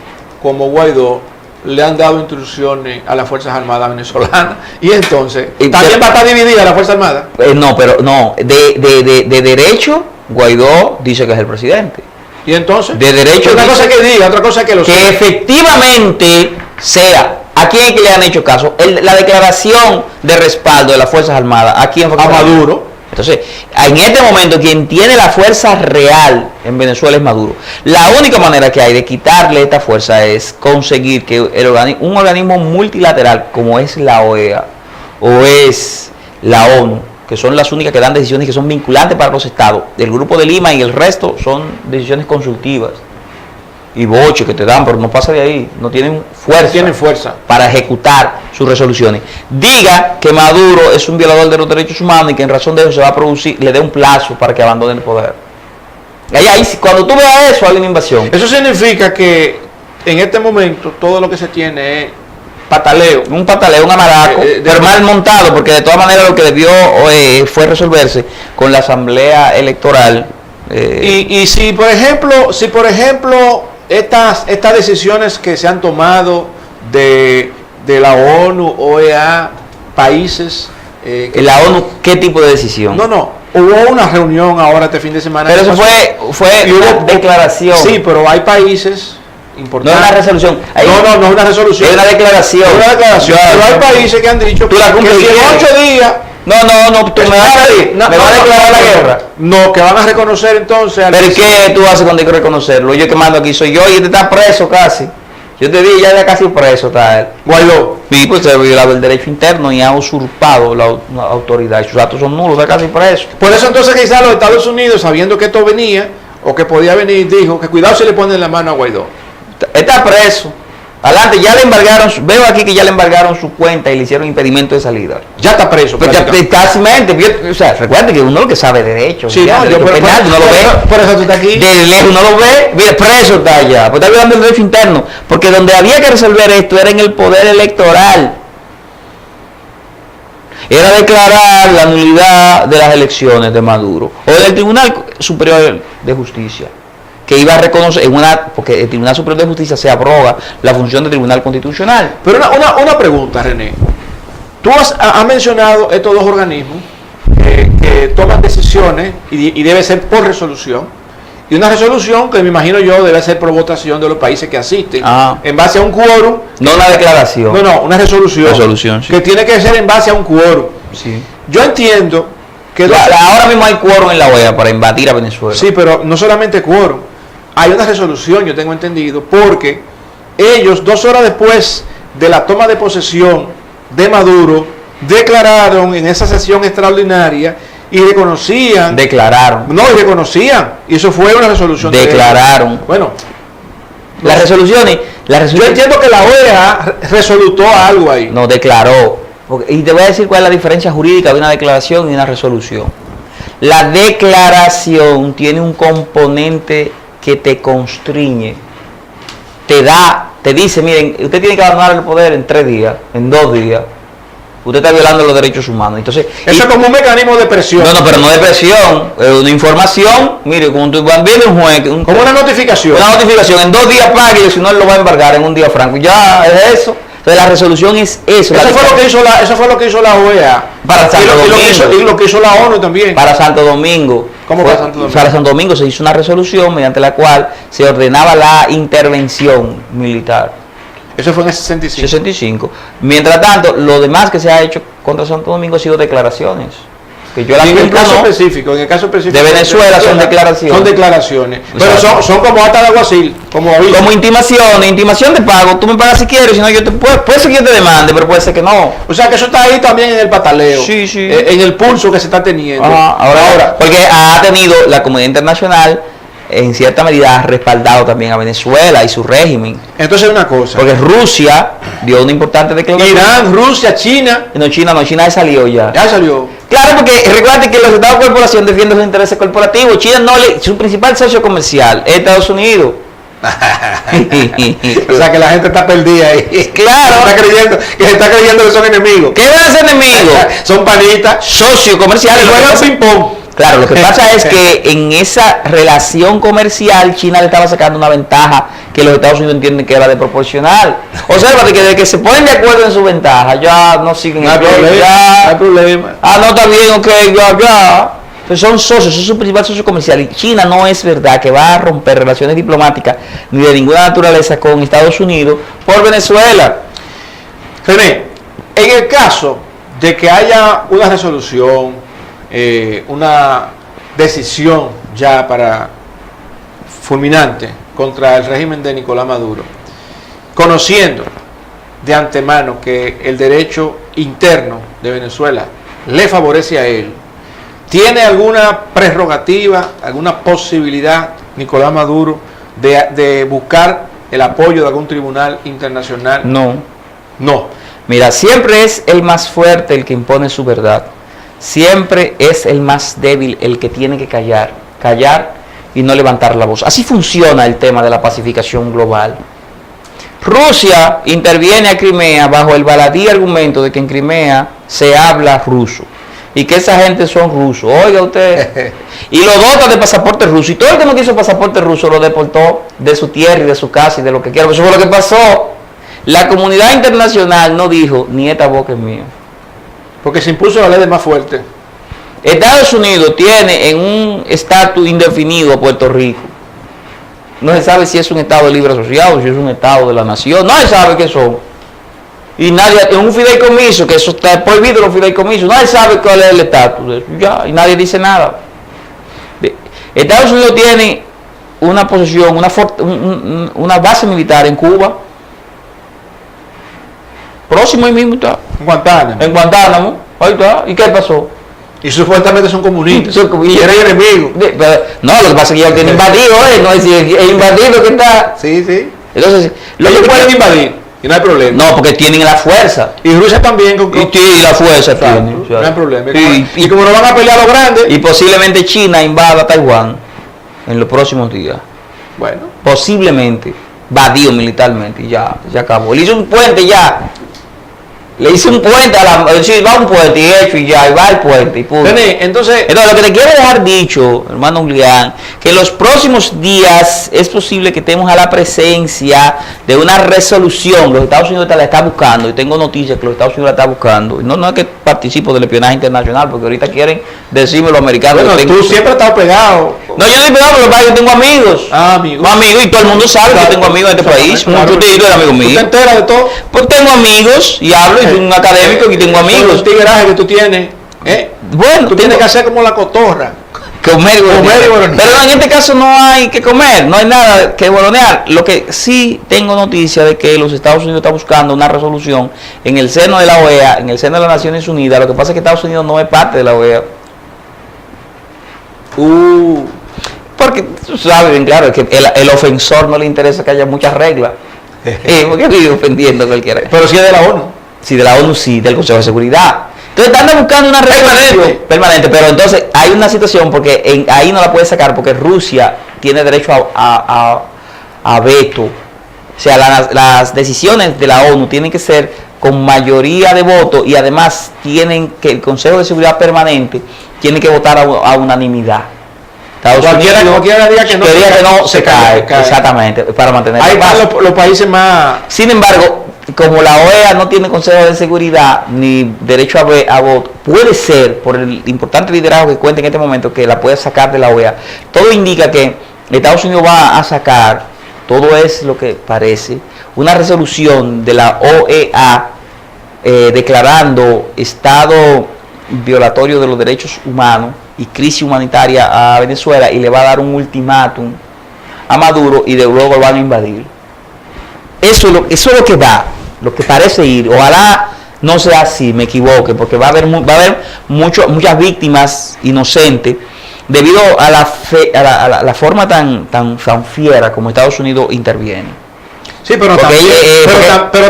[SPEAKER 1] como Guaidó le han dado instrucciones a las Fuerzas Armadas venezolanas, y entonces también va a estar dividida la Fuerza Armada.
[SPEAKER 2] No, pero no, de derecho Guaidó dice que es el presidente.
[SPEAKER 1] Y entonces,
[SPEAKER 2] de derecho,
[SPEAKER 1] otra cosa que diga, otra cosa que lo
[SPEAKER 2] sea. Que efectivamente sea. ¿A quién es que le han hecho caso? La declaración de respaldo de las Fuerzas Armadas, ¿a quién fue?
[SPEAKER 1] A Maduro.
[SPEAKER 2] Entonces, en este momento, quien tiene la fuerza real en Venezuela es Maduro. La única manera que hay de quitarle esta fuerza es conseguir que un organismo multilateral como es la OEA o es la ONU, que son las únicas que dan decisiones que son vinculantes para los estados, el Grupo de Lima y el resto son decisiones consultivas y boche que te dan, pero no pasa de ahí, no tienen fuerza para ejecutar sus resoluciones. Diga que Maduro es un violador de los derechos humanos y que en razón de eso se va a producir, le dé un plazo para que abandone el poder. Ahí, cuando tú veas eso, hay una invasión.
[SPEAKER 1] Eso significa que en este momento todo lo que se tiene es pataleo.
[SPEAKER 2] Un pataleo, un amaraco, pero mal montado, porque de todas maneras lo que debió fue resolverse con la asamblea electoral.
[SPEAKER 1] Y si por ejemplo estas decisiones que se han tomado de la ONU, OEA, países...
[SPEAKER 2] ¿La ONU qué tipo de decisión?
[SPEAKER 1] No, hubo una reunión ahora este fin de semana.
[SPEAKER 2] Pero eso fue una declaración.
[SPEAKER 1] Sí, pero hay países importantes.
[SPEAKER 2] No es una resolución.
[SPEAKER 1] No es una resolución.
[SPEAKER 2] Es una declaración.
[SPEAKER 1] Es una declaración. Pero hay países que han dicho que si en 8 días...
[SPEAKER 2] No, tú me vas a declarar la guerra.
[SPEAKER 1] No, que van a reconocer entonces...
[SPEAKER 2] ¿Pero qué tú haces cuando hay que reconocerlo? Yo que mando aquí soy yo y este está preso casi. Yo te dije, ya casi preso está él.
[SPEAKER 1] Guaidó.
[SPEAKER 2] Y pues se ha violado el derecho interno y ha usurpado la autoridad. Y sus datos son nulos, está casi preso.
[SPEAKER 1] Por eso entonces quizás los Estados Unidos, sabiendo que esto venía, o que podía venir, dijo que cuidado si le ponen la mano a Guaidó.
[SPEAKER 2] Está preso. Adelante, ya le embargaron, veo aquí que ya le embargaron su cuenta y le hicieron impedimento de salida.
[SPEAKER 1] Ya está preso.
[SPEAKER 2] Pues ya, casi mente, o sea, recuerda que uno lo que sabe de derecho,
[SPEAKER 1] sí,
[SPEAKER 2] ya,
[SPEAKER 1] no,
[SPEAKER 2] penal, no lo ve.
[SPEAKER 1] Por eso tú estás aquí.
[SPEAKER 2] De lejos no lo ve, mira, preso está allá, pues está violando el derecho interno, porque donde había que resolver esto era en el poder electoral. Era declarar la nulidad de las elecciones de Maduro, o del Tribunal Superior de Justicia, que iba a reconocer porque el Tribunal Superior de Justicia se abroga la función del Tribunal Constitucional.
[SPEAKER 1] Pero una pregunta, René. Tú has mencionado estos dos organismos que toman decisiones y debe ser por resolución. Y una resolución que me imagino yo debe ser por votación de los países que asisten. En base a un quórum.
[SPEAKER 2] No una declaración.
[SPEAKER 1] No, una resolución.
[SPEAKER 2] Sí.
[SPEAKER 1] Que tiene que ser en base a un quórum.
[SPEAKER 2] Sí.
[SPEAKER 1] Yo entiendo que...
[SPEAKER 2] ahora mismo hay quórum en la OEA para invadir a Venezuela.
[SPEAKER 1] Sí, pero no solamente quórum. Hay una resolución, yo tengo entendido, porque ellos 2 horas después de la toma de posesión de Maduro, declararon en esa sesión extraordinaria y reconocían...
[SPEAKER 2] reconocían.
[SPEAKER 1] Y eso fue una resolución.
[SPEAKER 2] Declararon.
[SPEAKER 1] Bueno.
[SPEAKER 2] Las resoluciones
[SPEAKER 1] Yo entiendo que la OEA resolutó algo ahí.
[SPEAKER 2] No, declaró. Y te voy a decir cuál es la diferencia jurídica de una declaración y una resolución. La declaración tiene un componente que te constriñe, te dice, miren, usted tiene que abandonar el poder en 3 días, en 2 días. Usted está violando los derechos humanos. Entonces,
[SPEAKER 1] eso es como un mecanismo de presión.
[SPEAKER 2] No, pero no de presión, es una información. Mire, como tú viene un juez,
[SPEAKER 1] como una notificación.
[SPEAKER 2] Una notificación, en 2 días pague, si no él lo va a embargar en un día franco. Ya es eso. Entonces la resolución es eso.
[SPEAKER 1] Eso fue lo que hizo la OEA.
[SPEAKER 2] Para Santo Domingo.
[SPEAKER 1] Y lo que hizo la ONU también.
[SPEAKER 2] Para Santo Domingo.
[SPEAKER 1] ¿Cómo para Santo Domingo?
[SPEAKER 2] Para Santo Domingo se hizo una resolución mediante la cual se ordenaba la intervención militar.
[SPEAKER 1] Eso fue en el 65.
[SPEAKER 2] 65. Mientras tanto, lo demás que se ha hecho contra Santo Domingo ha sido declaraciones. Que yo
[SPEAKER 1] en el caso específico
[SPEAKER 2] de Venezuela son declaraciones.
[SPEAKER 1] Son declaraciones. Pero son como acta de alguacil, como aviso.
[SPEAKER 2] Como intimación de pago. Tú me pagas si quieres, si no yo te puede ser que yo te demande, pero puede ser que no.
[SPEAKER 1] O sea que eso está ahí también en el pataleo.
[SPEAKER 2] Sí.
[SPEAKER 1] En el pulso que se está teniendo.
[SPEAKER 2] Ahora. Porque ha tenido la comunidad internacional, en cierta medida ha respaldado también a Venezuela y su régimen.
[SPEAKER 1] Entonces una cosa.
[SPEAKER 2] Porque Rusia dio una importante declaración.
[SPEAKER 1] Irán, Rusia, China.
[SPEAKER 2] No, China ya salió ya.
[SPEAKER 1] Ya salió.
[SPEAKER 2] Claro, porque recuerda que los Estados corporación defienden sus intereses corporativos. China su principal socio comercial es Estados Unidos.
[SPEAKER 1] O sea que la gente está perdida ahí.
[SPEAKER 2] Claro.
[SPEAKER 1] Se está creyendo que son enemigos.
[SPEAKER 2] ¿Qué van a ser enemigos?
[SPEAKER 1] Son panitas.
[SPEAKER 2] Socios comerciales.
[SPEAKER 1] Juegan ping-pong.
[SPEAKER 2] Claro, lo que pasa es que en esa relación comercial China le estaba sacando una ventaja que los Estados Unidos entienden que era de proporcional. Observa que desde que se ponen de acuerdo en su ventaja, ya no siguen
[SPEAKER 1] no hay problema.
[SPEAKER 2] No está bien, ok, ya. Pues son socios, son su principal socio comercial. Y China no es verdad que va a romper relaciones diplomáticas ni de ninguna naturaleza con Estados Unidos por Venezuela.
[SPEAKER 1] René, en el caso de que haya una resolución, una decisión ya para fulminante contra el régimen de Nicolás Maduro, conociendo de antemano que el derecho interno de Venezuela le favorece a él, ¿tiene alguna prerrogativa, alguna posibilidad Nicolás Maduro de buscar el apoyo de algún tribunal internacional?
[SPEAKER 2] No. Mira, siempre es el más fuerte el que impone su verdad. Siempre es el más débil el que tiene que callar y no levantar la voz. Así funciona el tema de la pacificación global. Rusia interviene a Crimea bajo el baladí argumento de que en Crimea se habla ruso y que esa gente son rusos. Oiga usted, y lo dota de pasaporte ruso, y todo el que no quiso pasaporte ruso lo deportó de su tierra y de su casa y de lo que quiera. Eso fue lo que pasó. La comunidad internacional no dijo, ni esta boca es mía.
[SPEAKER 1] Porque se impuso la ley de más fuerte.
[SPEAKER 2] Estados Unidos tiene en un estatus indefinido a Puerto Rico. No se sabe si es un estado libre asociado, si es un estado de la nación. No se sabe qué son. Y nadie, en un fideicomiso, que eso está prohibido los fideicomisos, nadie sabe cuál es el estatus. Ya, y nadie dice nada. Estados Unidos tiene una posición, una base militar en Cuba. Próximo ahí mismo está.
[SPEAKER 1] En
[SPEAKER 2] Guantánamo. Ahí está. ¿Y qué pasó?
[SPEAKER 1] Y supuestamente son comunistas. Y eran enemigos.
[SPEAKER 2] No, lo que pasa es que ya lo tienen invadido, no es el invadido que está.
[SPEAKER 1] Sí.
[SPEAKER 2] Entonces,
[SPEAKER 1] ellos pueden invadir. Y no hay problema.
[SPEAKER 2] No, porque tienen la fuerza.
[SPEAKER 1] Y Rusia también.
[SPEAKER 2] Y la fuerza tiene.
[SPEAKER 1] No hay problema. Y como no van a pelear los grandes.
[SPEAKER 2] Y posiblemente China invada Taiwán en los próximos días.
[SPEAKER 1] Bueno.
[SPEAKER 2] Posiblemente. Invadido militarmente. Y ya acabó. Le hizo un puente ya. Le hice un puente va un puente y hecho y ya, y va el puente y punto.
[SPEAKER 1] Entonces
[SPEAKER 2] lo que te quiero dejar dicho, hermano Julián, que en los próximos días es posible que estemos a la presencia de una resolución. Los Estados Unidos la está buscando, y tengo noticias que los Estados Unidos la está buscando. No es que participo del espionaje internacional, porque ahorita quieren decirme los americanos.
[SPEAKER 1] Bueno, tú siempre has estado pegado.
[SPEAKER 2] No, yo no estoy pegado, pero yo tengo amigos.
[SPEAKER 1] Amigos.
[SPEAKER 2] Y todo el mundo sabe que yo tengo amigos en este país.
[SPEAKER 1] Claro,
[SPEAKER 2] tú eres amigo mío.
[SPEAKER 1] ¿Tú te enteras de todo?
[SPEAKER 2] Pues tengo amigos y hablo, y soy un académico y tengo amigos.
[SPEAKER 1] El tigreaje que tú tienes,
[SPEAKER 2] bueno,
[SPEAKER 1] tú tienes que hacer como la cotorra.
[SPEAKER 2] Comer y bolonear. Pero en este caso no hay que comer, no hay nada que bolonear. Lo que sí tengo noticia de que los Estados Unidos están buscando una resolución en el seno de la OEA, en el seno de las Naciones Unidas. Lo que pasa es que Estados Unidos no es parte de la OEA. Porque tú sabes bien claro que el ofensor no le interesa que haya muchas reglas. ¿Por qué vive ofendiendo a cualquiera?
[SPEAKER 1] Pero si es de la ONU.
[SPEAKER 2] Sí, de la ONU, sí, del Consejo de Seguridad. Entonces están buscando una resolución permanente, pero entonces hay una situación porque ahí no la puede sacar porque Rusia tiene derecho a veto. O sea, las decisiones de la ONU tienen que ser con mayoría de votos y además tienen que el Consejo de Seguridad Permanente tiene que votar a unanimidad.
[SPEAKER 1] Cualquiera diga que no, se cae.
[SPEAKER 2] Exactamente, para mantener
[SPEAKER 1] ahí
[SPEAKER 2] la paz.
[SPEAKER 1] van los países más.
[SPEAKER 2] Sin embargo, como la OEA no tiene Consejo de Seguridad ni derecho a voto, puede ser, por el importante liderazgo que cuenta en este momento, que la puede sacar de la OEA. Todo indica que Estados Unidos va a sacar, todo es lo que parece, una resolución de la OEA declarando estado violatorio de los derechos humanos y crisis humanitaria a Venezuela y le va a dar un ultimátum a Maduro y de luego lo van a invadir. Eso es lo que va, lo que parece ir. Ojalá no sea así, me equivoque, porque va a haber muchas víctimas inocentes debido a la forma tan fiera como Estados Unidos interviene.
[SPEAKER 1] Sí, pero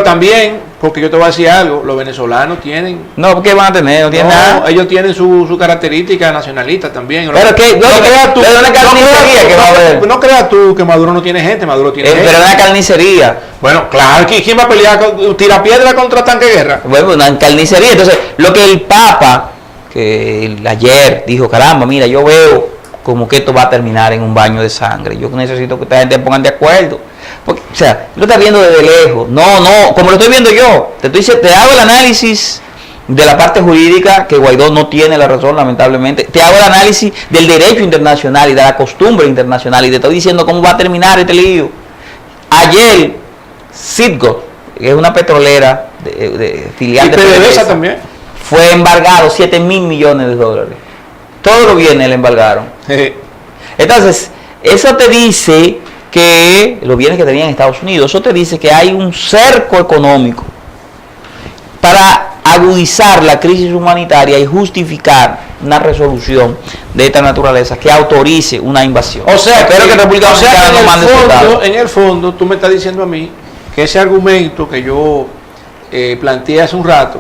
[SPEAKER 1] también, porque yo te voy a decir algo, los venezolanos tienen...
[SPEAKER 2] No, porque van a tener, no tienen nada.
[SPEAKER 1] Ellos tienen su característica nacionalista también.
[SPEAKER 2] Pero que no creas tú, pero una carnicería que va a haber.
[SPEAKER 1] No creas tú que Maduro no tiene gente, Maduro tiene gente.
[SPEAKER 2] Pero una carnicería.
[SPEAKER 1] Bueno, claro, ¿quién va a pelear? ¿Tira piedra contra tanque de guerra?
[SPEAKER 2] Bueno, una carnicería. Entonces, lo que el Papa, que ayer dijo, caramba, mira, yo veo como que esto va a terminar en un baño de sangre. Yo necesito que esta gente pongan de acuerdo. Porque, o sea, lo estás viendo desde lejos. No, como lo estoy viendo yo. Te hago el análisis de la parte jurídica, que Guaidó no tiene la razón, lamentablemente. Te hago el análisis del derecho internacional y de la costumbre internacional. Y te estoy diciendo cómo va a terminar este lío. Ayer, Citgo, que es una petrolera de filial de
[SPEAKER 1] PDVSA también,
[SPEAKER 2] fue embargado $7,000 millones. Todos los bienes le embargaron. Entonces, eso te dice que los bienes que tenían en Estados Unidos, eso te dice que hay un cerco económico para agudizar la crisis humanitaria y justificar una resolución de esta naturaleza que autorice una invasión.
[SPEAKER 1] O sea,
[SPEAKER 2] espero que República Dominicana no mande soldados.
[SPEAKER 1] En el fondo, tú me estás diciendo a mí que ese argumento que yo planteé hace un rato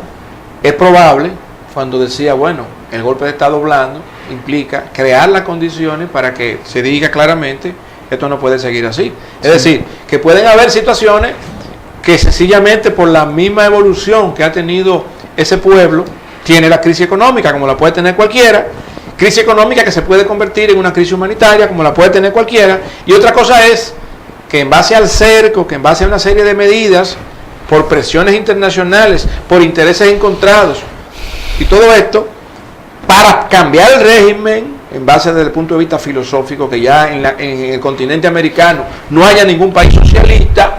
[SPEAKER 1] es probable cuando decía, bueno, el golpe de Estado blando implica crear las condiciones para que se diga claramente esto no puede seguir así. Es decir, que pueden haber situaciones que sencillamente por la misma evolución que ha tenido ese pueblo, tiene la crisis económica como la puede tener cualquiera, crisis económica que se puede convertir en una crisis humanitaria como la puede tener cualquiera, y otra cosa es que en base al cerco, que en base a una serie de medidas, por presiones internacionales, por intereses encontrados, y todo esto, para cambiar el régimen, en base desde el punto de vista filosófico, que ya en el continente americano no haya ningún país socialista,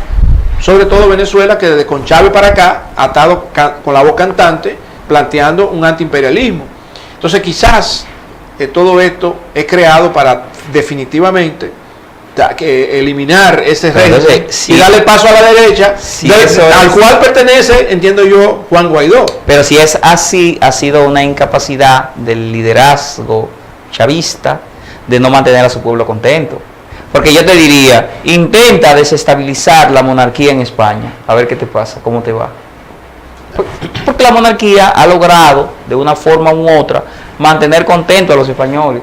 [SPEAKER 1] sobre todo Venezuela, que desde con Chávez para acá, atado con la voz cantante, planteando un antiimperialismo. Entonces quizás todo esto es creado para definitivamente eliminar ese régimen y darle paso a la derecha, al cual pertenece, entiendo yo, Juan Guaidó.
[SPEAKER 2] Pero si es así, ha sido una incapacidad del liderazgo chavista de no mantener a su pueblo contento. Porque yo te diría, intenta desestabilizar la monarquía en España, a ver qué te pasa, cómo te va. Porque la monarquía ha logrado, de una forma u otra, mantener contento a los españoles.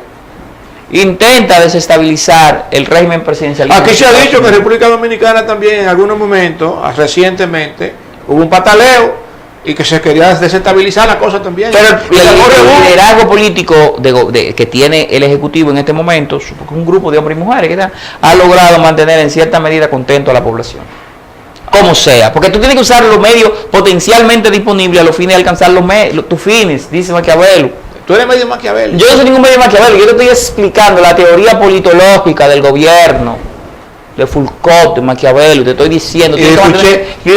[SPEAKER 2] Intenta desestabilizar el régimen presidencial.
[SPEAKER 1] Aquí se ha dicho que en República Dominicana también en algunos momentos, recientemente, hubo un pataleo y que se quería desestabilizar la cosa también.
[SPEAKER 2] Pero el liderazgo político que tiene el Ejecutivo en este momento, un grupo de hombres y mujeres que ha logrado mantener en cierta medida contento a la población. Como sea, porque tú tienes que usar los medios potencialmente disponibles a los fines de alcanzar tus fines, dice Maquiavelo.
[SPEAKER 1] Tú eres medio Maquiavelo.
[SPEAKER 2] Yo no soy ningún medio Maquiavelo, yo te estoy explicando la teoría politológica del gobierno, de Foucault, de Maquiavelo, te estoy diciendo. Y de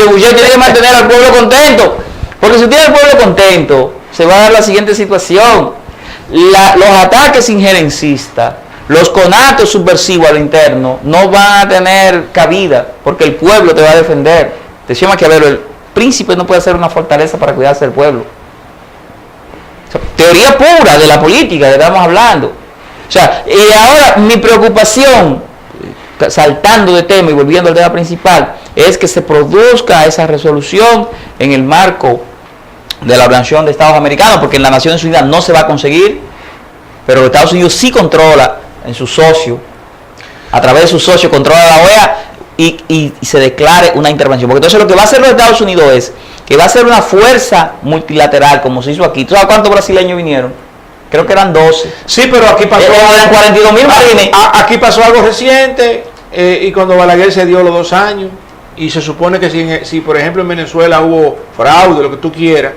[SPEAKER 2] Boucher tiene que mantener al pueblo contento, porque si tiene el pueblo contento, se va a dar la siguiente situación. Los ataques injerencistas, los conatos subversivos al interno, no van a tener cabida, porque el pueblo te va a defender. Decía Maquiavelo, el príncipe no puede ser una fortaleza para cuidarse del pueblo. Teoría pura de la política que estamos hablando. O sea, y ahora mi preocupación, saltando de tema y volviendo al tema principal, es que se produzca esa resolución en el marco de la Organización de Estados Americanos, porque en las Naciones Unidas no se va a conseguir, pero los Estados Unidos sí controla en su socio, a través de su socio controla la OEA y se declare una intervención. Porque entonces lo que va a hacer los Estados Unidos es que va a ser una fuerza multilateral, como se hizo aquí. ¿Tú sabes cuántos brasileños vinieron? Creo que eran 12.
[SPEAKER 1] Sí, pero aquí pasó...
[SPEAKER 2] eran 42.000 marines.
[SPEAKER 1] Aquí pasó algo reciente, y cuando Balaguer se dio los 2 años, y se supone que si por ejemplo en Venezuela hubo fraude, lo que tú quieras,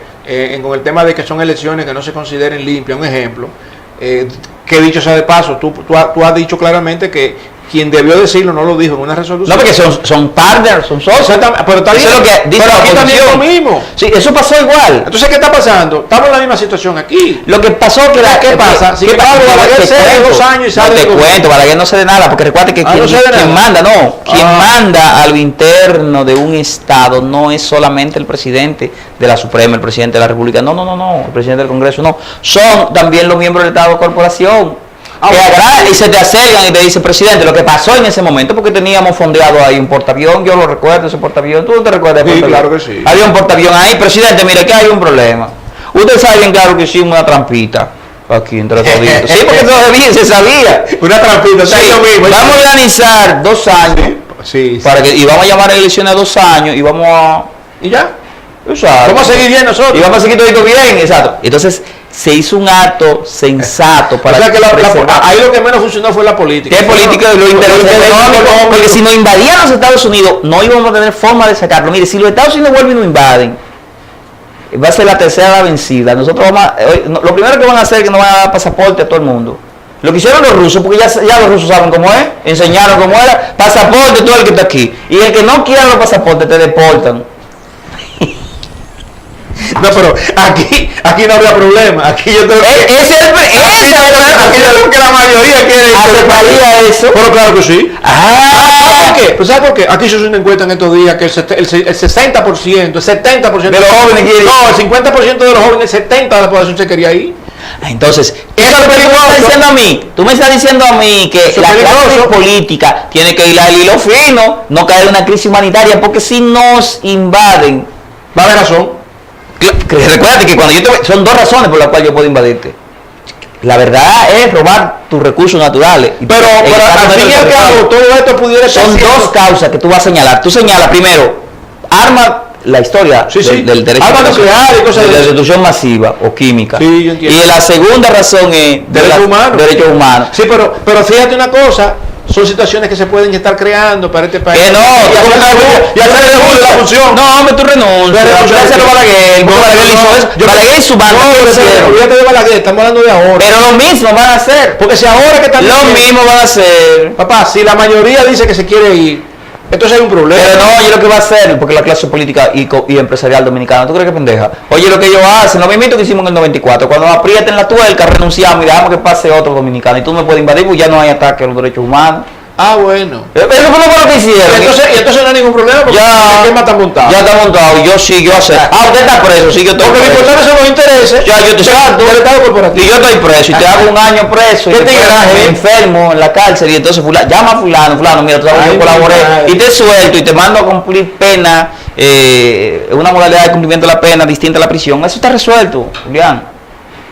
[SPEAKER 1] con el tema de que son elecciones que no se consideren limpias, un ejemplo, que dicho sea de paso, tú has dicho claramente que quien debió decirlo no lo dijo en una resolución.
[SPEAKER 2] No, porque son partners, son socios.
[SPEAKER 1] Pero está bien,
[SPEAKER 2] eso es lo que dice
[SPEAKER 1] pero aquí también es lo mismo.
[SPEAKER 2] Sí, eso pasó igual.
[SPEAKER 1] Entonces, ¿qué está pasando? Estamos en la misma situación aquí.
[SPEAKER 2] Lo que pasó que
[SPEAKER 1] ¿Qué pasa? Si Balaguer se de 2 años y sale
[SPEAKER 2] no te cuento, Balaguer no sé de nada, porque recuerda que quien manda a lo interno de un Estado no es solamente el presidente de la Suprema, el presidente de la República, no, el presidente del Congreso, no. Son también los miembros del Estado de corporación. Que agarran y se te acercan y te dicen, presidente, lo que pasó en ese momento, porque teníamos fondeado ahí un portaavión, yo lo recuerdo, ese portaavión, ¿tú no te recuerdas?
[SPEAKER 1] Sí, claro que sí.
[SPEAKER 2] Había un portaavión ahí, presidente, mire que hay un problema. Usted sabe bien claro que hicimos una trampita aquí entre toditos. Sí, porque todavía se sabía.
[SPEAKER 1] Una trampita,
[SPEAKER 2] sí, vamos a organizar 2 años, y vamos a llamar a elecciones a 2 años, y vamos a...
[SPEAKER 1] ¿Y ya?
[SPEAKER 2] Exacto.
[SPEAKER 1] Vamos a seguir bien nosotros.
[SPEAKER 2] Y vamos a seguir todo bien, exacto. Entonces, se hizo un acto sensato para...
[SPEAKER 1] O sea que ahí lo que menos funcionó fue la política.
[SPEAKER 2] ¿Qué política? Lo económico, porque si nos invadían los Estados Unidos, no íbamos a tener forma de sacarlo. Mire, si los Estados Unidos vuelven y nos invaden, va a ser la tercera vencida. Nosotros lo primero que van a hacer es que nos van a dar pasaporte a todo el mundo. Lo que hicieron los rusos, porque ya los rusos saben cómo es, enseñaron cómo era, pasaporte todo el que está aquí. Y el que no quiera los pasaportes te deportan.
[SPEAKER 1] No, pero aquí no habría problema. Aquí yo tengo
[SPEAKER 2] aquí yo creo que la mayoría quiere aceptaría eso.
[SPEAKER 1] Pero claro que sí. ¿Por qué? ¿Pues sabes por qué? Aquí se hizo una encuesta en estos días que el 60%, el 70%
[SPEAKER 2] de los jóvenes quieren.
[SPEAKER 1] No, el 50% de los jóvenes, el 70% de la población se quería ir.
[SPEAKER 2] Entonces, eso es lo que tú me estás diciendo a mí. Tú me estás diciendo a mí que la clase política tiene que ir al hilo fino, no caer en una crisis humanitaria, porque si nos invaden,
[SPEAKER 1] va a haber razón.
[SPEAKER 2] Recuerda que cuando son 2 razones por las cuales yo puedo invadirte. La verdad es robar tus recursos naturales.
[SPEAKER 1] Pero al fin y al cabo, todo esto pudiera ser.
[SPEAKER 2] Son 2 causas que tú vas a señalar. Tú señalas primero, arma la historia del derecho
[SPEAKER 1] nuclear y cosas
[SPEAKER 2] de la destrucción masiva o química.
[SPEAKER 1] Sí, yo entiendo.
[SPEAKER 2] Y la segunda razón es derechos humanos.
[SPEAKER 1] Sí, pero fíjate una cosa. Son situaciones que se pueden estar creando para este país.
[SPEAKER 2] Que no,
[SPEAKER 1] ya se le dejó la función.
[SPEAKER 2] No, hombre, tú renuncias. Balaguer y su banda.
[SPEAKER 1] Olvídate de Balaguer, estamos hablando de ahora.
[SPEAKER 2] Pero lo mismo van a hacer.
[SPEAKER 1] Porque si ahora que están
[SPEAKER 2] lo mismo van a hacer.
[SPEAKER 1] Papá, si la mayoría dice que se quiere ir, entonces hay un problema.
[SPEAKER 2] Pero no, oye lo que va a hacer, porque la clase política y empresarial dominicana, ¿tú crees que pendeja? Oye lo que ellos hacen, lo mismo que hicimos en el 94, cuando aprieten la tuerca, renunciamos y dejamos que pase otro dominicano y tú me puedes invadir, pues ya no hay ataque a los derechos humanos.
[SPEAKER 1] Ah, bueno.
[SPEAKER 2] Eso fue lo que hicieron.
[SPEAKER 1] Y entonces no hay ningún problema porque el tema está montado.
[SPEAKER 2] Ya está montado, yo acepto. Usted está preso, sí, yo estoy
[SPEAKER 1] porque
[SPEAKER 2] preso.
[SPEAKER 1] Porque lo importante son los intereses.
[SPEAKER 2] Ya, yo te salto.
[SPEAKER 1] Del Estado corporativo.
[SPEAKER 2] Y yo estoy preso, y te hago 1 año preso.
[SPEAKER 1] ¿Qué te garaje?
[SPEAKER 2] Enfermo en la cárcel, y entonces llama a fulano, mira, tú sabes que yo colaboré, y te suelto, y te mando a cumplir pena, una modalidad de cumplimiento de la pena distinta a la prisión. Eso está resuelto, Julián.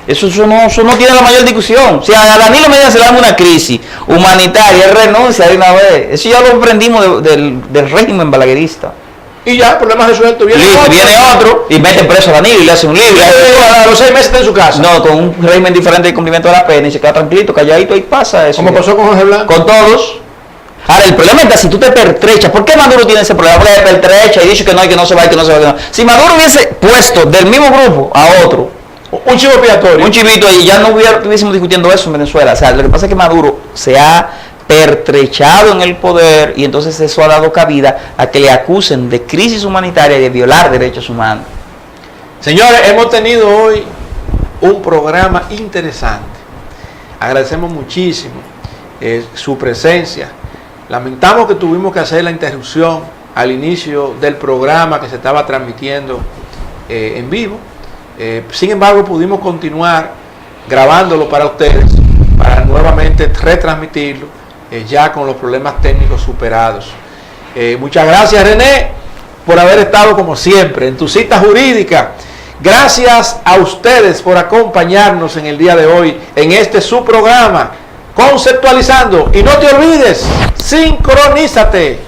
[SPEAKER 2] Eso no tiene la mayor discusión. Si a Danilo Medina se le da una crisis humanitaria, él renuncia de una vez. Eso ya lo aprendimos del régimen balaguerista.
[SPEAKER 1] Y ya, problema resuelto.
[SPEAKER 2] Viene otro y mete preso a Danilo y le hace un libro.
[SPEAKER 1] A los 6 meses está en su casa.
[SPEAKER 2] No, con un régimen diferente de cumplimiento de la pena y se queda tranquilito, calladito y pasa eso.
[SPEAKER 1] ¿Cómo pasó con Jorge Blanco?
[SPEAKER 2] Con todos. Ahora, el problema es que si tú te pertrechas, ¿por qué Maduro tiene ese problema? Porque te pertrecha y dice que no, y que no se va, y que no se va, que no. Si Maduro hubiese puesto del mismo grupo a otro,
[SPEAKER 1] un chivo expiatorio,
[SPEAKER 2] un chivito, y ya no estuviésemos discutiendo eso en Venezuela. O sea, lo que pasa es que Maduro se ha pertrechado en el poder y entonces eso ha dado cabida a que le acusen de crisis humanitaria y de violar derechos humanos.
[SPEAKER 1] Señores, hemos tenido hoy un programa interesante. Agradecemos muchísimo su presencia. Lamentamos que tuvimos que hacer la interrupción al inicio del programa que se estaba transmitiendo en vivo. Sin embargo, pudimos continuar grabándolo para ustedes, para nuevamente retransmitirlo, ya con los problemas técnicos superados. Muchas gracias, René, por haber estado como siempre en tu cita jurídica. Gracias a ustedes por acompañarnos en el día de hoy en este su programa Conceptualizando. Y no te olvides, sincronízate